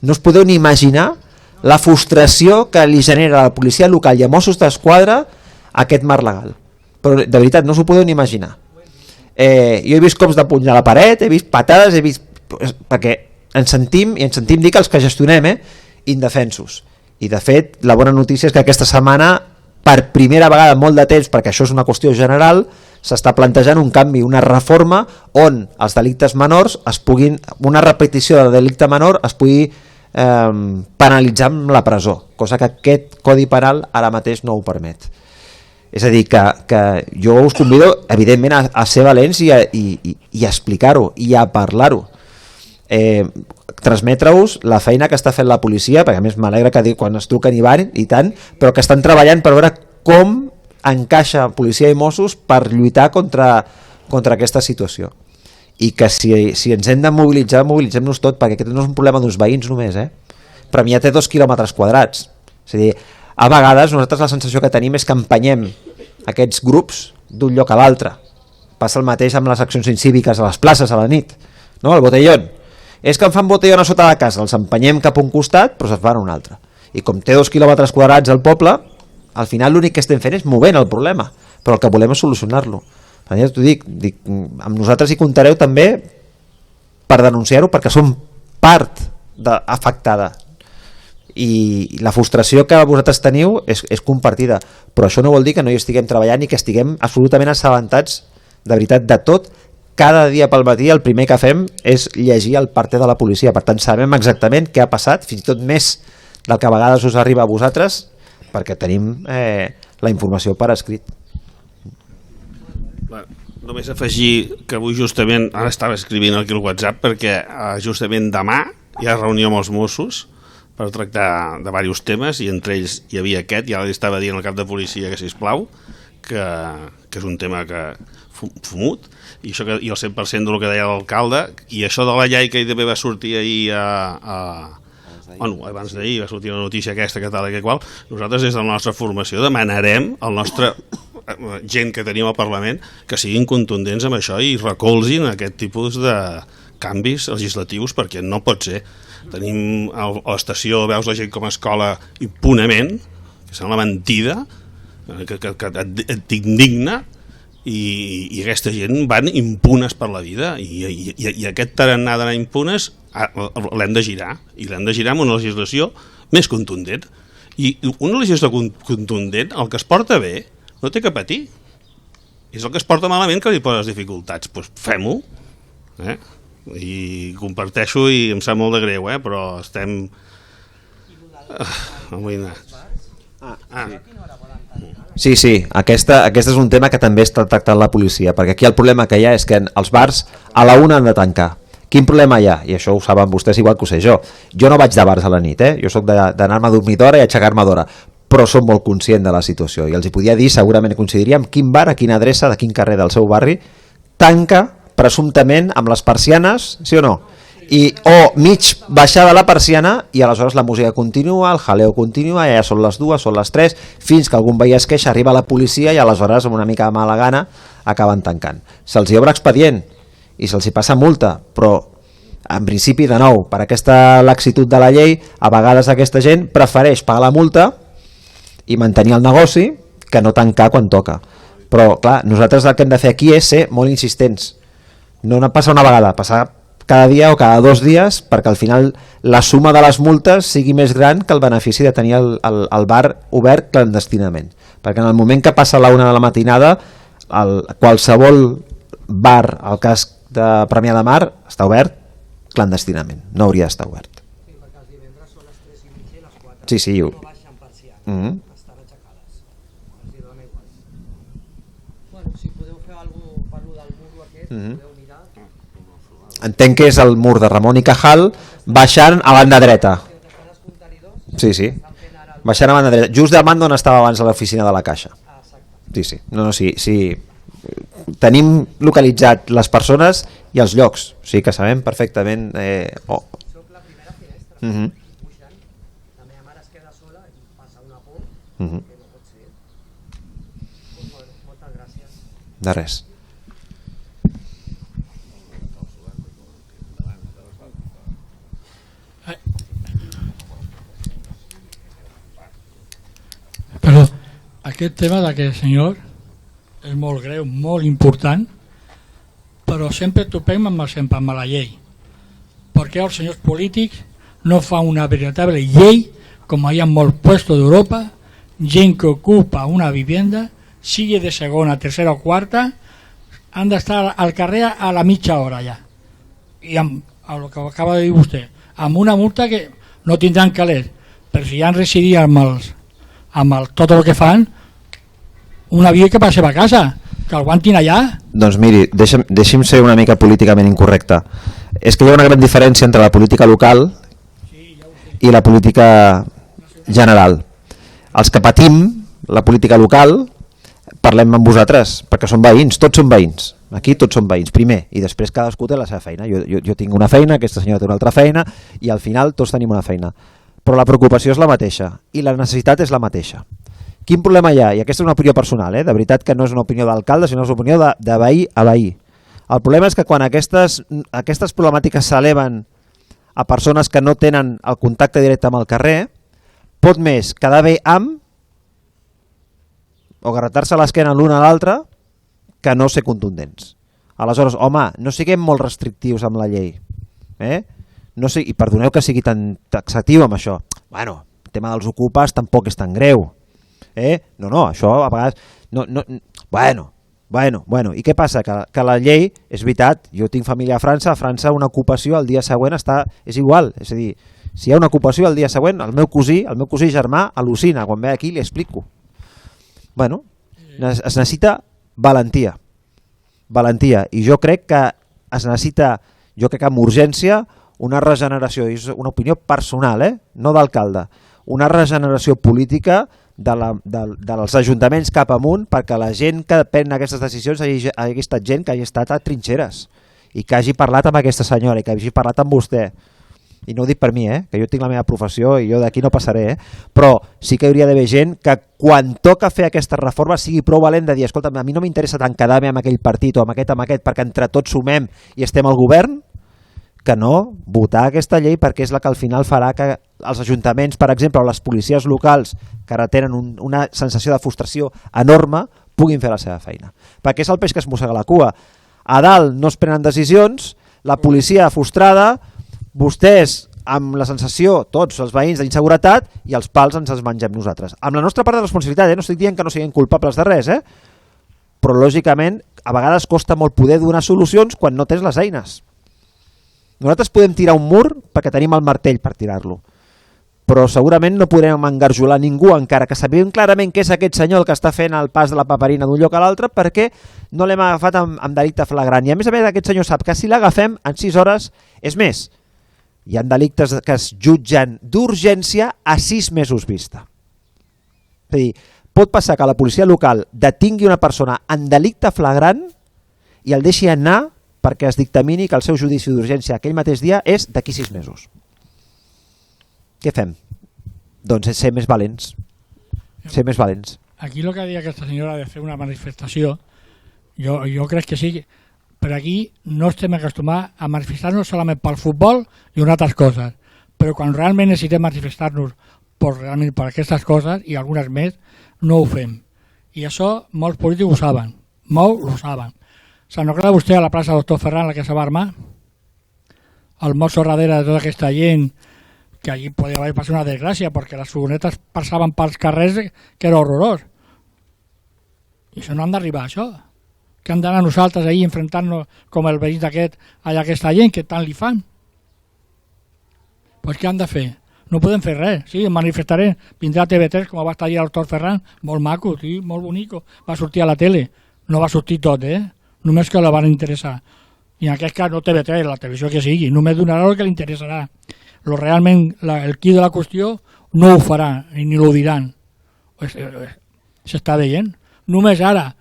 No us podeu ni imaginar la frustració que li genera a la policia local i a Mossos d'Esquadra aquest marc legal, però de veritat no us ho podeu ni imaginar. Jo he vist cops de puny a la paret, he vist patades, perquè ens sentim dir que els que gestionem indefensos, i de fet la bona notícia és que aquesta setmana per primera vegada en molt de temps, perquè això és una qüestió general, s'està plantejant un canvi, una reforma on els delictes menors una repetició del delicte menor es pugui penalitzar amb la presó, cosa que aquest Codi Penal ara mateix no ho permet. És a dir, que jo us convido evidentment a ser valents i a explicar-ho i a parlar-ho, transmetre-us la feina que està fent la policia, perquè a més m'alegra que quan es truquen i van i tant, però que estan treballant per veure com encaixa policia i Mossos per lluitar contra aquesta situació, i que si ens hem de mobilitzar, mobilitzem-nos tot, perquè aquest no és un problema d'uns veïns només, Premià té 2 quilòmetres quadrats, és a dir, a vegades nosaltres la sensació que tenim és que empenyem aquests grups d'un lloc a l'altre. Passa el mateix amb les accions incíviques a les places a la nit, no? El botellón. És que em fan botellón a sota de casa, els empenyem cap a un costat però se'n van a un altre. I com té 2 quilòmetres quadrats al poble, al final l'únic que estem fent és movent el problema, però el que volem és solucionar-lo. Ja t'ho dic, amb nosaltres hi comptareu també per denunciar-ho, perquè som part afectada, i la frustració que vosaltres teniu és compartida, però això no vol dir que no hi estiguem treballant i que estiguem absolutament assabentats de veritat de tot. Cada dia pel matí el primer que fem és llegir el parte de la policia, per tant sabem exactament què ha passat, fins i tot més del que a vegades us arriba a vosaltres, perquè tenim la informació per escrit. Només afegir que avui justament, ara estava escrivint aquí el WhatsApp, perquè justament demà hi ha reunió amb els Mossos per tractar de diversos temes, i entre ells hi havia aquest, i ara li estava dient al cap de policia que sisplau, que és un tema que fumut, i això i el 100% del que deia l'alcalde, i això de la llei que també va sortir ahir abans d'ahir va sortir la notícia aquesta que tal i que qual, nosaltres des de la nostra formació demanarem al nostre gent que tenim al Parlament que siguin contundents amb això i recolzin aquest tipus de canvis legislatius, perquè no pot ser. Tenim a l'estació, veus la gent com a escola impunament, que sembla mentida, que et indigna, i aquesta gent van impunes per la vida, i aquest tarannà d'anar impunes l'hem de girar, i l'hem de girar amb una legislació més contundent. I una legislació contundent, el que es porta bé no té que patir, és el que es porta malament que li posa les dificultats. Doncs fem-ho, i comparteixo, i em sap molt de greu, però estem Sí, aquest és un tema que també està tractant la policia, perquè aquí el problema que hi ha és que els bars a la 1 han de tancar. Quin problema hi ha? I això ho saben vostès igual que ho sé jo. Jo no vaig de bars a la nit, jo soc d'anar-me a dormir d'hora i aixecar-me d'hora, però som molt conscient de la situació, i els hi podia dir, segurament coincidiríem, quin bar, a quina adreça, de quin carrer del seu barri tanca presumptament amb les persianes, sí o no? O mig baixada la persiana, i aleshores la música continua, el jaleo continua, ja són les 2, són les 3, fins que algun veí es queixa, arriba la policia, i aleshores amb una mica de mala gana acaben tancant. Se'ls hi obre expedient i se'ls hi passa multa, però en principi, de nou, per aquesta laxitud de la llei, a vegades aquesta gent prefereix pagar la multa i mantenir el negoci que no tancar quan toca. Però clar, nosaltres el que hem de fer aquí és ser molt insistents, no passar una vegada, passar cada dia o cada 2 dies, perquè al final la suma de les multes sigui més gran que el benefici de tenir el bar obert clandestinament, perquè en el moment que passa la 1 de la matinada qualsevol bar al cas de Premià de Mar està obert clandestinament, no hauria d'estar obert. Sí. Entenc que és el mur de Ramon i Cajal baixant a banda dreta. Sí, baixant a banda dreta, just davant d'on estava abans a l'oficina de la Caixa. Sí. Tenim localitzat les persones i els llocs, sí que sabem perfectament. Soc la primera finestra, puixant, la meva mare es queda sola i passa una por que no pot ser. Moltes gràcies. De res. Però aquest tema d'aquest senyor és molt greu, molt important, però sempre topem amb la llei. Perquè els senyors polítics no fan una veritable llei, com hi ha molts puestos d'Europa, gent que ocupa una vivienda, sigui de segona, tercera o quarta, han d'estar al carrer a la mitja hora ja. I amb el que acaba de dir vostè, amb una multa que no tindran calés, però si han residit amb tot el que fan, una via que passi a casa, que el aguantin allà. Doncs miri, deixi'm ser una mica políticament incorrecte. És que hi ha una gran diferència entre la política local i la política general. Els que patim la política local parlem amb vosaltres, perquè som veïns, tots som veïns. Aquí tots som veïns, primer, i després cadascú té la seva feina. Jo tinc una feina, aquesta senyora té una altra feina, i al final tots tenim una feina. Però la preocupació és la mateixa, i la necessitat és la mateixa, Quin problema hi ha? I aquesta és una opinió personal, de veritat que no és una opinió d'alcalde, sinó és una opinió de veí a veí. El problema és que quan aquestes problemàtiques s'eleven a persones que no tenen el contacte directe amb el carrer, pot més quedar bé amb o garratar-se l'esquena l'un a l'altre que no ser contundents. Aleshores, home, no siguem molt restrictius amb la llei. No sé, i perdoneu que sigui tan taxatiu amb això. Bueno, el tema dels ocupes tampoc és tan greu. No, això a vegades... Bueno, i què passa? Que la llei, és veritat, jo tinc família a França una ocupació el dia següent és igual, és a dir, si hi ha una ocupació el dia següent, el meu cosí germà al·lucina, quan ve aquí li explico. Bueno, es necessita valentia, i jo crec que es necessita, amb urgència, una regeneració, és una opinió personal, no d'alcalde, una regeneració política dels ajuntaments cap amunt perquè la gent que pren aquestes decisions hagi estat gent que hagi estat a trinxeres i que hagi parlat amb aquesta senyora i que hagi parlat amb vostè. I no ho dic per mi, que jo tinc la meva professió i jo d'aquí no passaré, però sí que hi hauria d'haver gent que quan toca fer aquesta reforma sigui prou valent de dir, escolta, a mi no m'interessa tant quedar-me amb aquell partit o amb aquest, perquè entre tots sumem i estem al govern, que no votar aquesta llei perquè és la que al final farà que els ajuntaments, per exemple, o les policies locals, que ara tenen una sensació de frustració enorme, puguin fer la seva feina. Perquè és el peix que es mossega la cua. A dalt no es prenen decisions, la policia frustrada, vostès amb la sensació, tots els veïns, d'inseguretat, i els pals ens els mengem nosaltres. Amb la nostra part de responsabilitat, no estic dient que no siguin culpables de res, però lògicament a vegades costa molt poder donar solucions quan no tens les eines. Nosaltres podem tirar un mur perquè tenim el martell per tirar-lo, però segurament no podrem engarjolar ningú, encara que sabem clarament que és aquest senyor el que està fent el pas de la paperina d'un lloc a l'altre, perquè no l'hem agafat amb delicte flagrant. I a més aquest senyor sap que si l'agafem en 6 hores, és més, hi ha delictes que es jutgen d'urgència a 6 mesos vista. És a dir, pot passar que la policia local detingui una persona en delicte flagrant i el deixi anar perquè es dictamini que el seu judici d'urgència aquell mateix dia és d'aquí 6 mesos. Què fem? Doncs ser més valents. Ser més valents. Aquí el que deia aquesta senyora de fer una manifestació, jo crec que sí, per aquí no estem acostumats a manifestar-nos solament pel futbol i unes altres coses, però quan realment necessitem manifestar-nos realment per aquestes coses i algunes més, no ho fem. I això molts polítics ho saben, molt ho saben. Se'n recorda vostè a la plaça Doctor Ferran, la que se va armar? El mosso darrere de tota aquesta gent, que allí podia haver passat una desgràcia, perquè les furgonetes passaven pels carrers, que era horrorós. I això no han d'arribar, això. Que han d'anar nosaltres ahir enfrontant-nos com el veí d'aquest, allà aquesta gent, que tant li fan. Doncs què han de fer? No podem fer res, sí, em manifestaré, vindrà a TV3, com va estar allà el Doctor Ferran, molt maco, sí, molt bonico, va sortir a la tele, no va sortir tot, només que la van interessar. I en aquest cas no TV3, la televisió que sigui, només donarà el que li interessarà. Realment el qui de la qüestió no ho farà, ni ho diran. S'està veient. Només ara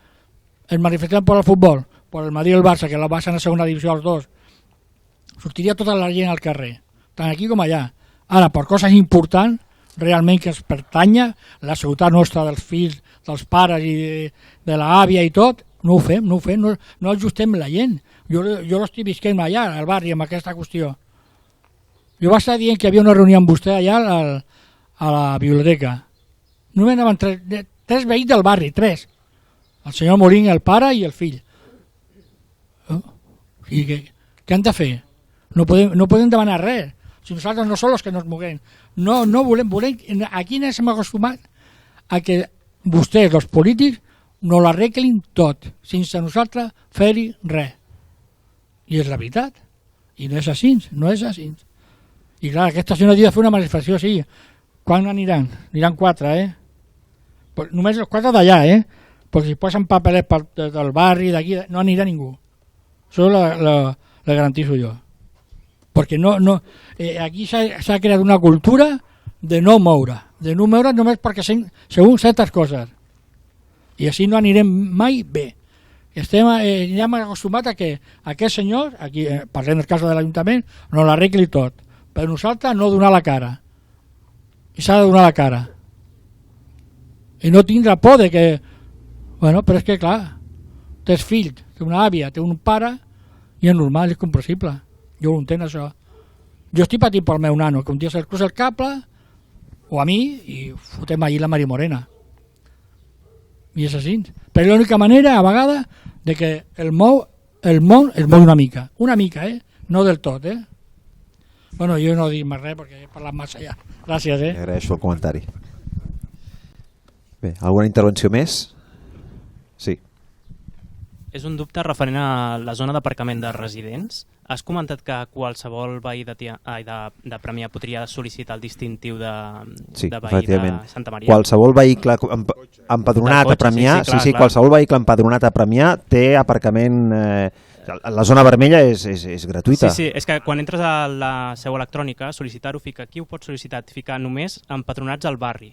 es manifestem per el futbol, per el Madrid i el Barça, que la baixen a segona divisió els dos, sortiria tota la gent al carrer, tant aquí com allà. Ara, per coses importants, realment que es pertanya, la seguretat nostra dels fills, dels pares i de l'àvia i tot, no ho fem, no ajustem la gent. Jo l'estic visquent allà, al barri, amb aquesta qüestió. Jo vaig estar dient que hi havia una reunió amb vostè allà a la biblioteca. Només anaven 3 veïns del barri, 3. El senyor Morín, el pare i el fill. I què han de fer? No podem demanar res. Si nosaltres no som els que nos moguem. No volem, aquí ens hem acostumat a que vostès, els polítics, no l'arreglin tot, sense nosaltres fer-hi res. I és la veritat. I no és així, no és així. I clar, aquesta senyora diu de fer una manifestació, sí. Quan aniran? Aniran 4, Pues només els 4 d'allà, Perquè si posen papelets del barri, d'aquí, no anirà ningú. Això la garantizo jo. Perquè aquí s'ha creat una cultura de no moure només perquè segons certes coses. I així no anirem mai bé. Ja hem acostumat a que aquest senyor, aquí parlem del cas de l'Ajuntament, no l'arregli tot. Per nosaltres no donar la cara. I s'ha de donar la cara. I no tindrà por de que... Bueno, però és que clar, tens fill, té una àvia, té un pare, i és normal, és comprensible. Jo ho entenc, això. Jo estic patint pel meu nano, que un dia se'l cruza el cable, o a mi, i fotem allí la Mari Morena. I és així. Però és l'única manera, a vegades, de que el món es mou una mica, no del tot, Bueno, jo no dic més res perquè he parlat massa ja. Gràcies, Agraeixo el comentari. Bé, alguna intervenció més? Sí. És un dubte referent a la zona d'aparcament de residents. Has comentat que qualsevol veí de Premià podria sol·licitar el distintiu de veí de Santa Maria? Qualsevol vehicle empadronat a Premià, qualsevol vehicle empadronat a Premià té aparcament... La zona vermella és gratuïta. Sí, és que quan entres a la seu electrònica, sol·licitar-ho, fica qui ho pot sol·licitar? Fica només empadronats al barri.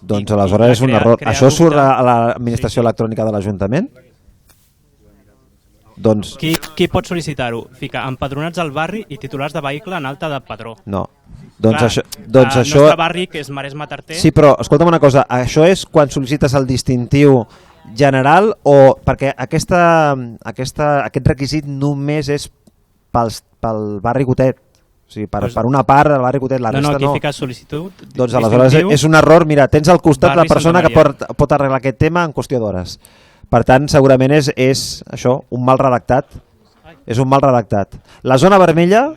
Doncs aleshores és un error. Això surt a l'administració electrònica de l'Ajuntament? Doncs... Qui pot sol·licitar-ho? Fica empadronats al barri i titulars de vehicle en alta de padró. No. Doncs això... El nostre barri, que és Maresme-Tarter... Sí, però escolta'm una cosa, això és quan sol·licites el distintiu general o perquè aquest requisit només és pel barri Cotet, o sigui, per una part del barri Cotet, la resta no. Aquí fica sol·licitud, doncs aleshores és un error, mira, tens al costat la persona que pot arreglar aquest tema en qüestió d'hores. Per tant, segurament és això, un mal redactat. És un mal redactat. La zona vermella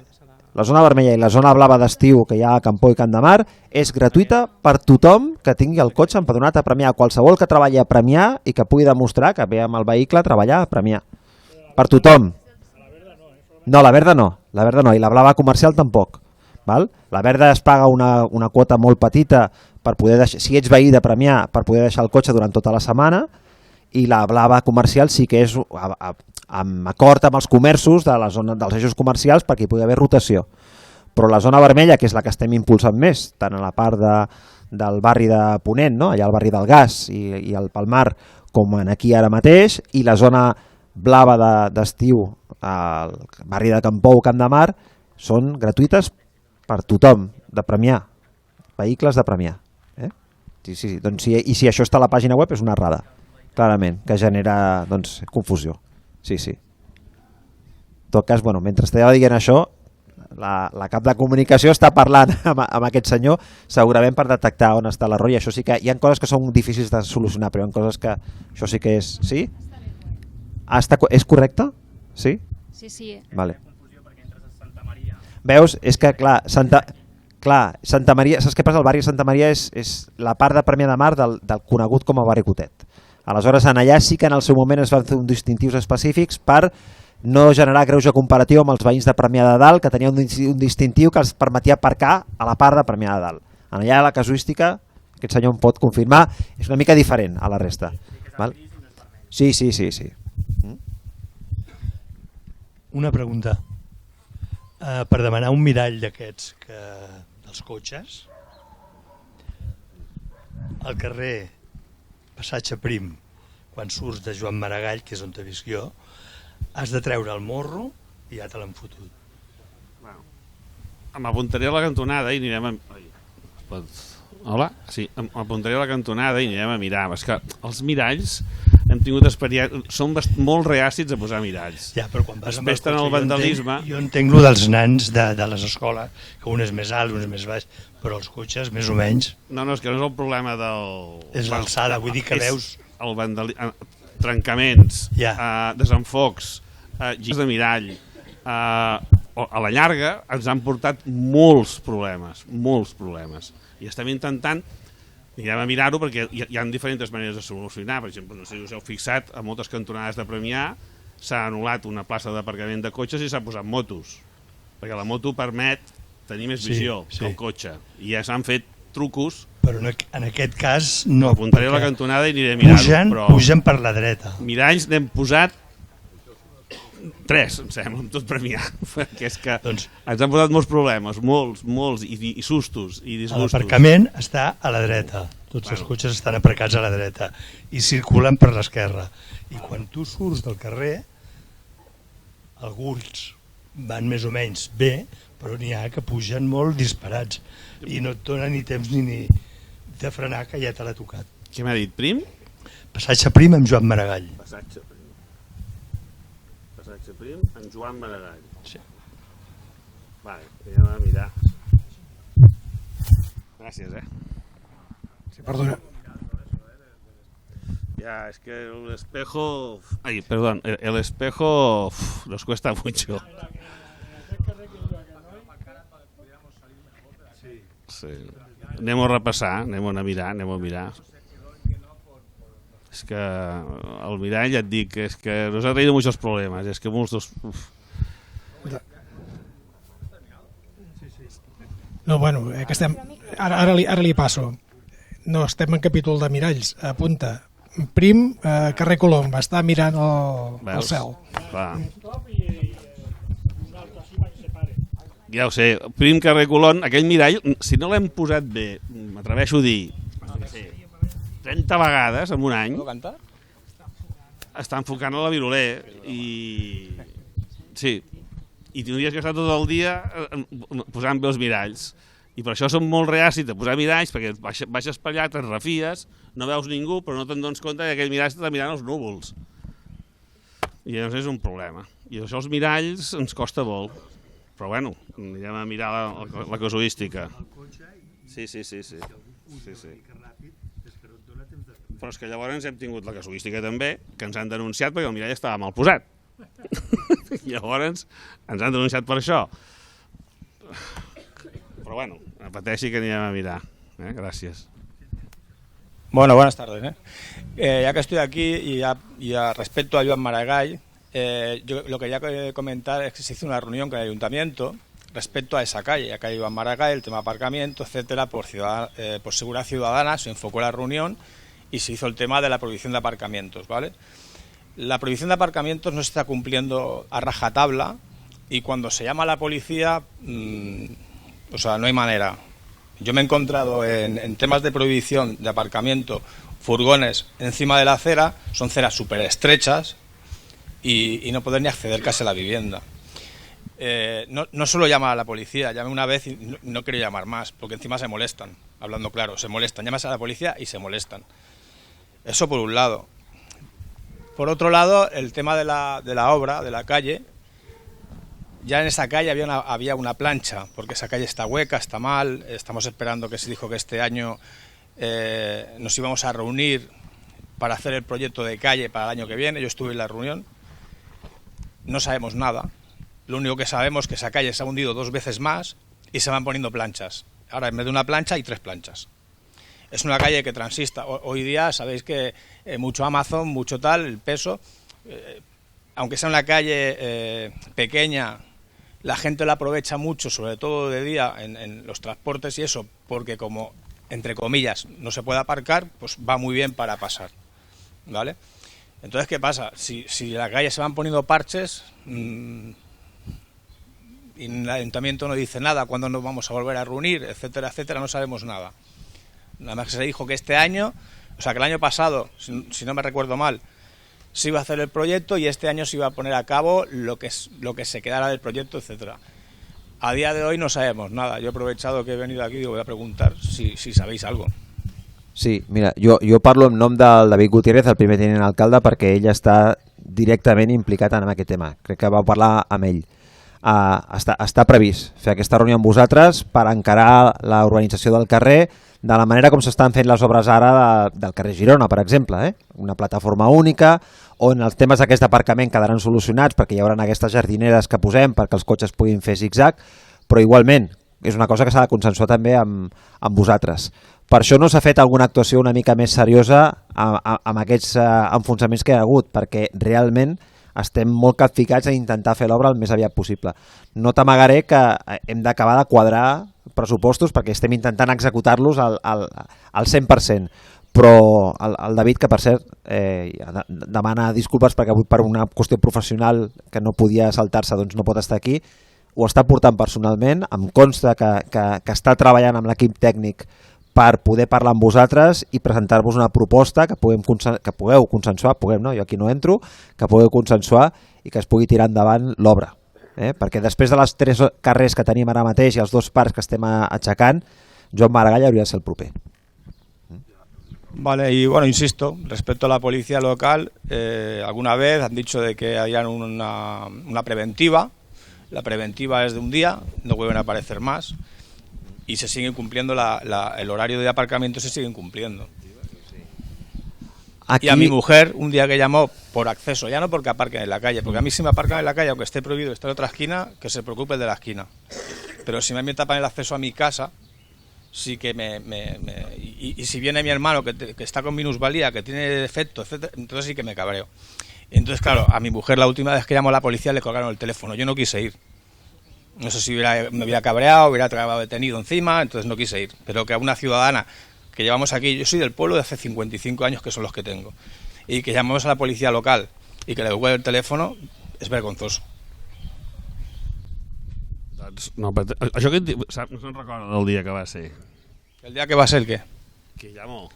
i la zona blava d'estiu que hi ha a Campó i Camp de Mar és gratuïta per tothom que tingui el cotxe empadronat a Premià, qualsevol que treballi a Premià i que pugui demostrar que ve amb el vehicle a treballar a Premià. Per tothom. No, la verda no, i la blava comercial tampoc. Val? La verda es paga una quota molt petita per poder deixar, si ets veí de Premià, per poder deixar el cotxe durant tota la setmana, i la blava comercial sí que és amb acord amb els comerços de la zona dels eixos comercials perquè hi pugui haver rotació. Però la zona vermella, que és la que estem impulsant més, tant a la part del barri de Ponent, no? Allà al barri del Gas i el Palmar, com aquí ara mateix, i la zona blava d'estiu al barri de Campó o Camp de Mar, són gratuïtes per tothom, de Premià, vehicles de Premià. Sí, doncs, i si això està a la pàgina web és una errada, clarament, que genera confusió. Sí. En tot cas, mentre estava dient això, la cap de comunicació està parlant amb aquest senyor segurament per detectar on està l'error, i això sí que hi ha coses que són difícils de solucionar, però hi ha coses que això sí que és... Sí? És correcte? Sí? Sí. Vale. Veus? És que clar, Santa Maria, saps què passa? El barri de Santa Maria és la part de Premià de Mar del conegut com a barri Cotet. Aleshores, en allà sí que en el seu moment es van fer uns distintius específics per no generar greuge comparatiu amb els veïns de Premià de Dalt, que tenien un distintiu que els permetia aparcar a la part de Premià de Dalt. En allà la casuística, aquest senyor em pot confirmar, és una mica diferent a la resta. Val? Sí. Una pregunta. Per demanar un mirall d'aquests dels cotxes, al carrer Passatge Prim, quan surts de Joan Maragall, que és on t'he vist jo, has de treure el morro i ja te l'han fotut. M'apuntaré a la cantonada i anirem a... Hola? Sí, m'apuntaré a la cantonada i anirem a mirar. És que els miralls hem tingut experiència... Són molt reàcids a posar miralls. Ja, però quan vas amb el cotxe, el vandalisme... Jo entenc lo dels nans de les escoles, que un és més alt, un és més baix, però els cotxes, més o menys... No, és que no és el problema del... És l'alçada, vull dir que veus... El trencaments, desenfocs, girs de mirall... A la llarga ens han portat molts problemes. I estem intentant, anirem a mirar-ho perquè hi ha diferents maneres de solucionar. Per exemple, no sé si us heu fixat, a moltes cantonades de Premià s'ha anul·lat una plaça d'aparcament de cotxes i s'ha posat motos, perquè la moto permet tenir més visió que el cotxe, i ja s'han fet trucos. Però en aquest cas no. Apuntaré a la cantonada i aniré a mirar-ho. Pugen per la dreta. Miralls n'hem posat 3, em sembla, amb tot Premià, perquè és que ens han posat molts problemes, molts, i sustos, i disgustos. L'aparcament està a la dreta, tots els cotxes estan aparcats a la dreta, i circulen per l'esquerra. I quan tu surts del carrer, alguns van més o menys bé, però n'hi ha que pugen molt disparats, i no et donen ni temps ni de frenar, que ja te l'ha tocat. Què m'ha dit, Prim? Passatge Prim amb Joan Maragall. Passatge Prim. Passatge Prim amb Joan Maragall. Sí. Vale, anem a mirar. Gràcies, Sí, perdona. Ya, es que el espejo... Ay, perdón, el espejo nos cuesta mucho. Sí. Anem a repassar, anem a mirar. És que el mirall, ja et dic, és que nos ha traído muchos problemas, és que molts dos... No, bueno, que estem... Ara li passo. No, estem en capítol de miralls. Apunta. Prim, carrer Colom, està mirant el cel. Clar. Ja ho sé, Prim, carrer Colom, aquell mirall, si no l'hem posat bé, m'atreveixo a dir, 30 vegades en un any, està enfocant a la Viroler i... Sí, i tindries que estar tot el dia posant bé els miralls. I per això som molt reàcits de posar miralls, perquè baixes per allà, te'n refies, no veus ningú, però no te'n dones compte que aquell mirall està mirant els núvols. I llavors és un problema. I això els miralls ens costa molt. Però bueno, anirem a mirar la casuística. Sí. Però és que llavors hem tingut la casuística també, que ens han denunciat perquè el mirall estava mal posat. Llavors ens han denunciat per això. Pero bueno, pateixi que anirem a mirar. Gracias. Bueno, buenas tardes. Ya que estoy aquí y respecto a Joan Maragall, yo lo que quería comentar es que se hizo una reunión con el ayuntamiento respecto a esa calle, a calle Joan Maragall, el tema aparcamiento, etcétera, por seguridad ciudadana. Se enfocó la reunión y se hizo el tema de la prohibición de aparcamientos, ¿vale? La prohibición de aparcamientos no se está cumpliendo a rajatabla y cuando se llama a la policía... O sea, no hay manera. Yo me he encontrado en temas de prohibición de aparcamiento furgones encima de la acera, son aceras súper estrechas y no poder ni acceder casi a la vivienda. No solo llama a la policía, llamé una vez y no quiero llamar más, porque encima se molestan, hablando claro, se molestan. Llamas a la policía y se molestan. Eso por un lado. Por otro lado, el tema de la obra, de la calle. Ya en esa calle había una plancha, porque esa calle está hueca, está mal. Estamos esperando, que se dijo que este año nos íbamos a reunir para hacer el proyecto de calle para el año que viene. Yo estuve en la reunión. No sabemos nada. Lo único que sabemos es que esa calle se ha hundido 2 veces más y se van poniendo planchas. Ahora, en vez de una plancha, hay 3 planchas. Es una calle que transista. Hoy día sabéis que mucho Amazon, mucho tal, el peso... aunque sea una calle pequeña... La gente la aprovecha mucho, sobre todo de día, en los transportes y eso, porque como, entre comillas, no se puede aparcar, pues va muy bien para pasar, ¿vale? Entonces, ¿qué pasa? Si la calle se van poniendo parches y el ayuntamiento no dice nada, cuándo nos vamos a volver a reunir, etcétera, etcétera, no sabemos nada. Nada más que se dijo que este año, o sea, que el año pasado, si no me recuerdo mal, se iba a hacer el proyecto y este año se iba a poner a cabo lo que se quedara del proyecto, etcétera. A día de hoy no sabemos nada. Yo he aprovechado que he venido aquí y voy a preguntar si sabéis algo. Sí, mira, jo parlo en nom del David Gutiérrez, el primer tinent alcalde, perquè ell està directament implicat en aquest tema. Crec que vau parlar amb ell. Està previst fer aquesta reunió amb vosaltres per encarar la urbanització del carrer de la manera com s'estan fent les obres ara del carrer Girona, per exemple, una plataforma única on els temes d'aquest aparcament quedaran solucionats perquè hi haurà aquestes jardineres que posem perquè els cotxes puguin fer zig-zag, però igualment és una cosa que s'ha de consensuar també amb vosaltres. Per això no s'ha fet alguna actuació una mica més seriosa amb aquests enfonsaments que hi ha hagut, perquè realment estem molt capficats a intentar fer l'obra el més aviat possible. No t'amagaré que hem d'acabar de quadrar pressupostos perquè estem intentant executar-los al 100%, però el David, que per cert demana disculpes perquè avui per una qüestió professional que no podia saltar-se doncs no pot estar aquí, ho està portant personalment, em consta que està treballant amb l'equip tècnic per poder parlar amb vosaltres i presentar-vos una proposta que pugueu consensuar, no? Jo aquí no entro, que pugueu consensuar i que es pugui tirar endavant l'obra. Perquè després de les 3 carrers que tenim ara mateix i els 2 parcs que estem aixecant, Joan Maragall hauria de ser el proper. Vale, y bueno, insisto, respecto a la policía local, alguna vez han dicho de que hayan una preventiva. La preventiva es de un día, no vuelven a aparecer más y se sigue cumpliendo el horario de aparcamiento, se siguen cumpliendo. Aquí... Y a mi mujer, un día que llamó por acceso, ya no porque aparquen en la calle, porque a mí si me aparcan en la calle, aunque esté prohibido estar en otra esquina, que se preocupe el de la esquina. Pero si me tapan el acceso a mi casa, sí que y si viene mi hermano que está con minusvalía, que tiene defecto, etcétera, entonces sí que me cabreo. Entonces, claro, a mi mujer la última vez que llamó a la policía le colgaron el teléfono, yo no quise ir. No sé si me hubiera cabreado, hubiera trabado detenido encima, entonces no quise ir. Pero que a una ciudadana que llevamos aquí, yo soy del pueblo de hace 55 años, que son los que tengo, y que llamamos a la policía local y que le devuelve el teléfono, es vergonzoso. No, però això que no se'n recorda del dia que va ser. ¿El día que va a ser qué? Que llamó.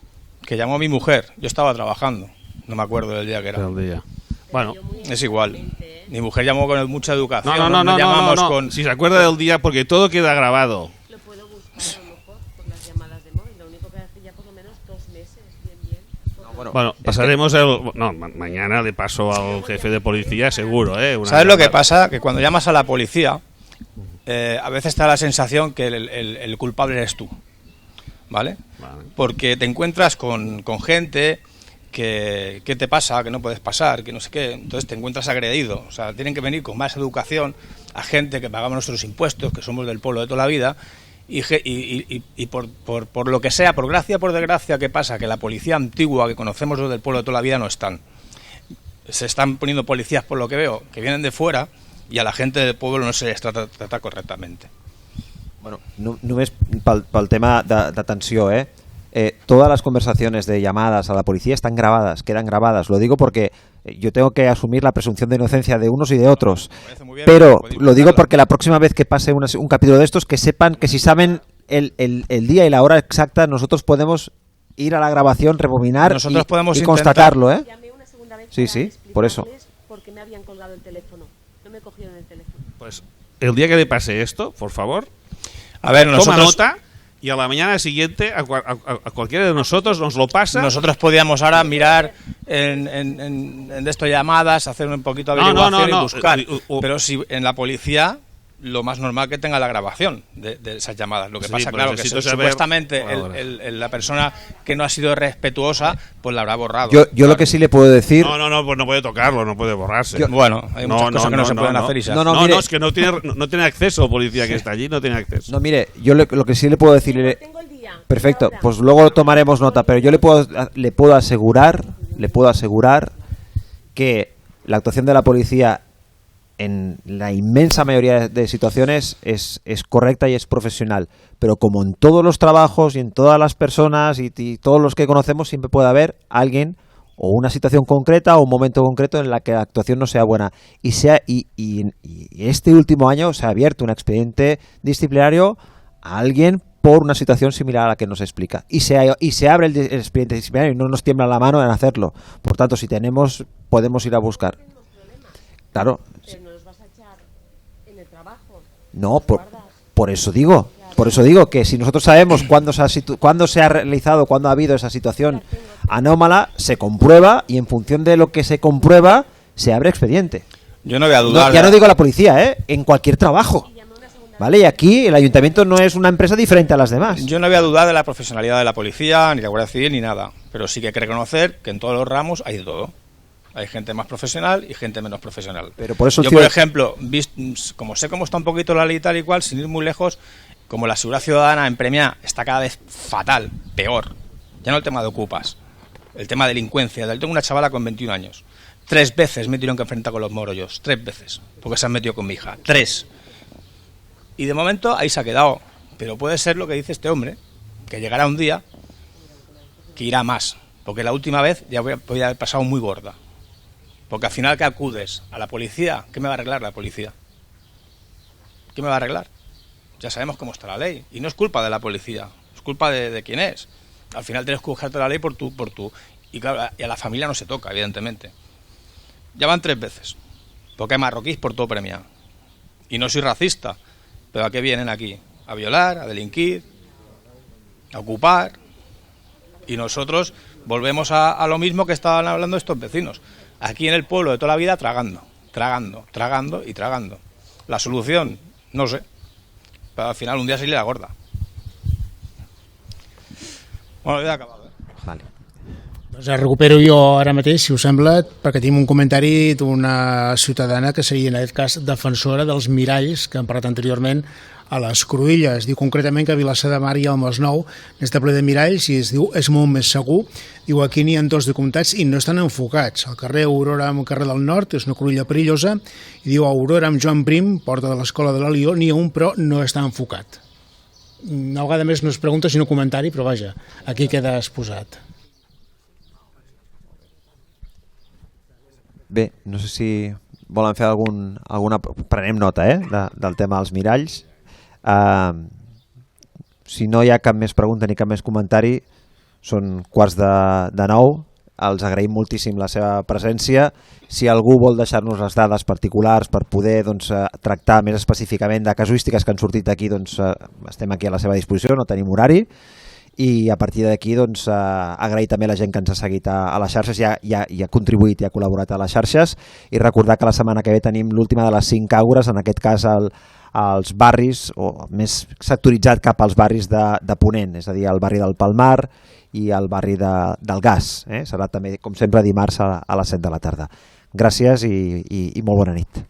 Que llamó mi mujer, yo estaba trabajando, no me acuerdo del día que era. El día. Bueno, es igual. Mi mujer llamó con mucha educación. No. Si se acuerda del día, porque todo queda grabado. Lo puedo buscar a lo mejor por las llamadas de móvil. Lo único que hace ya por lo menos 2 meses, bien. Bueno, pasaremos mañana le paso al jefe de policía, seguro, ¿Sabes lo que pasa? Que cuando llamas a la policía, a veces te da la sensación que el culpable eres tú, ¿vale? Porque te encuentras con gente que te pasa, que no puedes pasar, que no sé qué, entonces te encuentras agredido. O sea, tienen que venir con más educación a gente que pagamos nuestros impuestos, que somos del pueblo de toda la vida, y por lo que sea, por gracia, por desgracia, ¿qué pasa? Que la policía antigua que conocemos los del pueblo de toda la vida no están. Se están poniendo policías, por lo que veo, que vienen de fuera, y a la gente del pueblo no se les trata correctamente. Bueno, només pel tema d'atenció, todas las conversaciones de llamadas a la policía están grabadas, quedan grabadas. Lo digo porque yo tengo que asumir la presunción de inocencia de unos y de otros. Pero lo digo porque la próxima vez que pase un capítulo de estos, que sepan que si saben el día y la hora exacta, nosotros podemos ir a la grabación, rebobinar y constatarlo, ¿eh? Sí, por eso. Porque me habían colgado el teléfono. No me cogieron el teléfono. Pues el día que le pase esto, por favor, a ver, toma nota. Y a la mañana siguiente a cualquiera de nosotros nos lo pasa. Nosotros podíamos ahora mirar en esto llamadas, hacer un poquito de averiguación y buscar. Pero si en la policía, lo más normal que tenga la grabación de esas llamadas. Lo que pasa, claro, que supuestamente la persona que no ha sido respetuosa, pues la habrá borrado. Yo lo que sí le puedo decir... No, pues no puede tocarlo, no puede borrarse. Bueno, hay muchas cosas que no se pueden hacer y No, es que no tiene acceso, policía que está allí, no tiene acceso. No, mire, yo lo que sí le puedo decir... Perfecto, pues luego tomaremos nota, pero yo le puedo asegurar que la actuación de la policía en la inmensa mayoría de situaciones es correcta y es profesional, pero como en todos los trabajos y en todas las personas y todos los que conocemos, siempre puede haber alguien o una situación concreta o un momento concreto en la que la actuación no sea buena. Y este último año se ha abierto un expediente disciplinario a alguien por una situación similar a la que nos explica. Y se abre el expediente disciplinario y no nos tiembla la mano en hacerlo. Por tanto, si tenemos, podemos ir a buscar. Claro. Pero no los vas a echar en el trabajo. No, por eso digo. Por eso digo que si nosotros sabemos cuándo se ha realizado, cuándo ha habido esa situación anómala, se comprueba y en función de lo que se comprueba, se abre expediente. Yo no voy a dudar. Ya no digo la policía, en cualquier trabajo. ¿Vale? Y aquí el ayuntamiento no es una empresa diferente a las demás. Yo no voy a dudar de la profesionalidad de la policía, ni de la Guardia Civil, ni nada. Pero sí que hay que reconocer que en todos los ramos hay de todo. Hay gente más profesional y gente menos profesional. Pero por eso yo, por ejemplo, como sé cómo está un poquito la ley tal y cual, sin ir muy lejos, como la seguridad ciudadana en Premià está cada vez fatal, peor. Ya no el tema de ocupas, el tema de delincuencia. Yo tengo una chavala con 21 años. 3 veces me tuvieron que enfrentar con los morollos. 3 veces. Porque se han metido con mi hija. 3. Y de momento ahí se ha quedado. Pero puede ser lo que dice este hombre, que llegará un día que irá más. Porque la última vez ya voy a haber pasado muy gorda. Porque al final que acudes a la policía, ¿qué me va a arreglar la policía? ¿Qué me va a arreglar? Ya sabemos cómo está la ley. Y no es culpa de la policía, es culpa de quién es. Al final tienes que buscarte la ley por tu. Y claro, y a la familia no se toca, evidentemente. Ya van 3 veces. Porque hay marroquíes por todo Premià. Y no soy racista. Pero ¿a qué vienen aquí? A violar, a delinquir, a ocupar. Y nosotros volvemos a lo mismo que estaban hablando estos vecinos. Aquí en el pueblo de toda la vida tragando y tragando. La solución, no sé, pero al final un día se le la gorda. Bueno, ja he acabat. Vale. Doncs recupero jo ara mateix, si us sembla, perquè tenim un comentari d'una ciutadana que seria en aquest cas defensora dels miralls que hem parlat anteriorment a les Cruïlles. Diu concretament que a Vilassar de Mar i al Masnou n'està ple de miralls i es diu és molt més segur. Diu aquí n'hi ha 2 documentats i no estan enfocats. El carrer Aurora amb el carrer del Nord és una cruïlla perillosa i diu Aurora amb Joan Prim, porta de l'escola de la Lió, n'hi ha un però no està enfocat. Una vegada més no és pregunta sinó comentari, però vaja, aquí queda exposat. Bé, no sé si volen fer alguna... Prenem nota del tema dels miralls. Si no hi ha cap més pregunta ni cap més comentari, són 8:45. Els agraïm moltíssim la seva presència. Si algú vol deixar-nos les dades particulars per poder tractar més específicament de casuístiques que han sortit aquí, estem aquí a la seva disposició, no tenim horari. I a partir d'aquí agrair també a la gent que ens ha seguit a les xarxes i ha contribuït i ha col·laborat a les xarxes, i recordar que la setmana que ve tenim l'última de les 5 àgores, en aquest cas als barris, o més sectoritzat cap als barris de Ponent, és a dir, el barri del Palmar i el barri del Gas. Serà també, com sempre, dimarts a les 7 de la tarda. Gràcies i molt bona nit.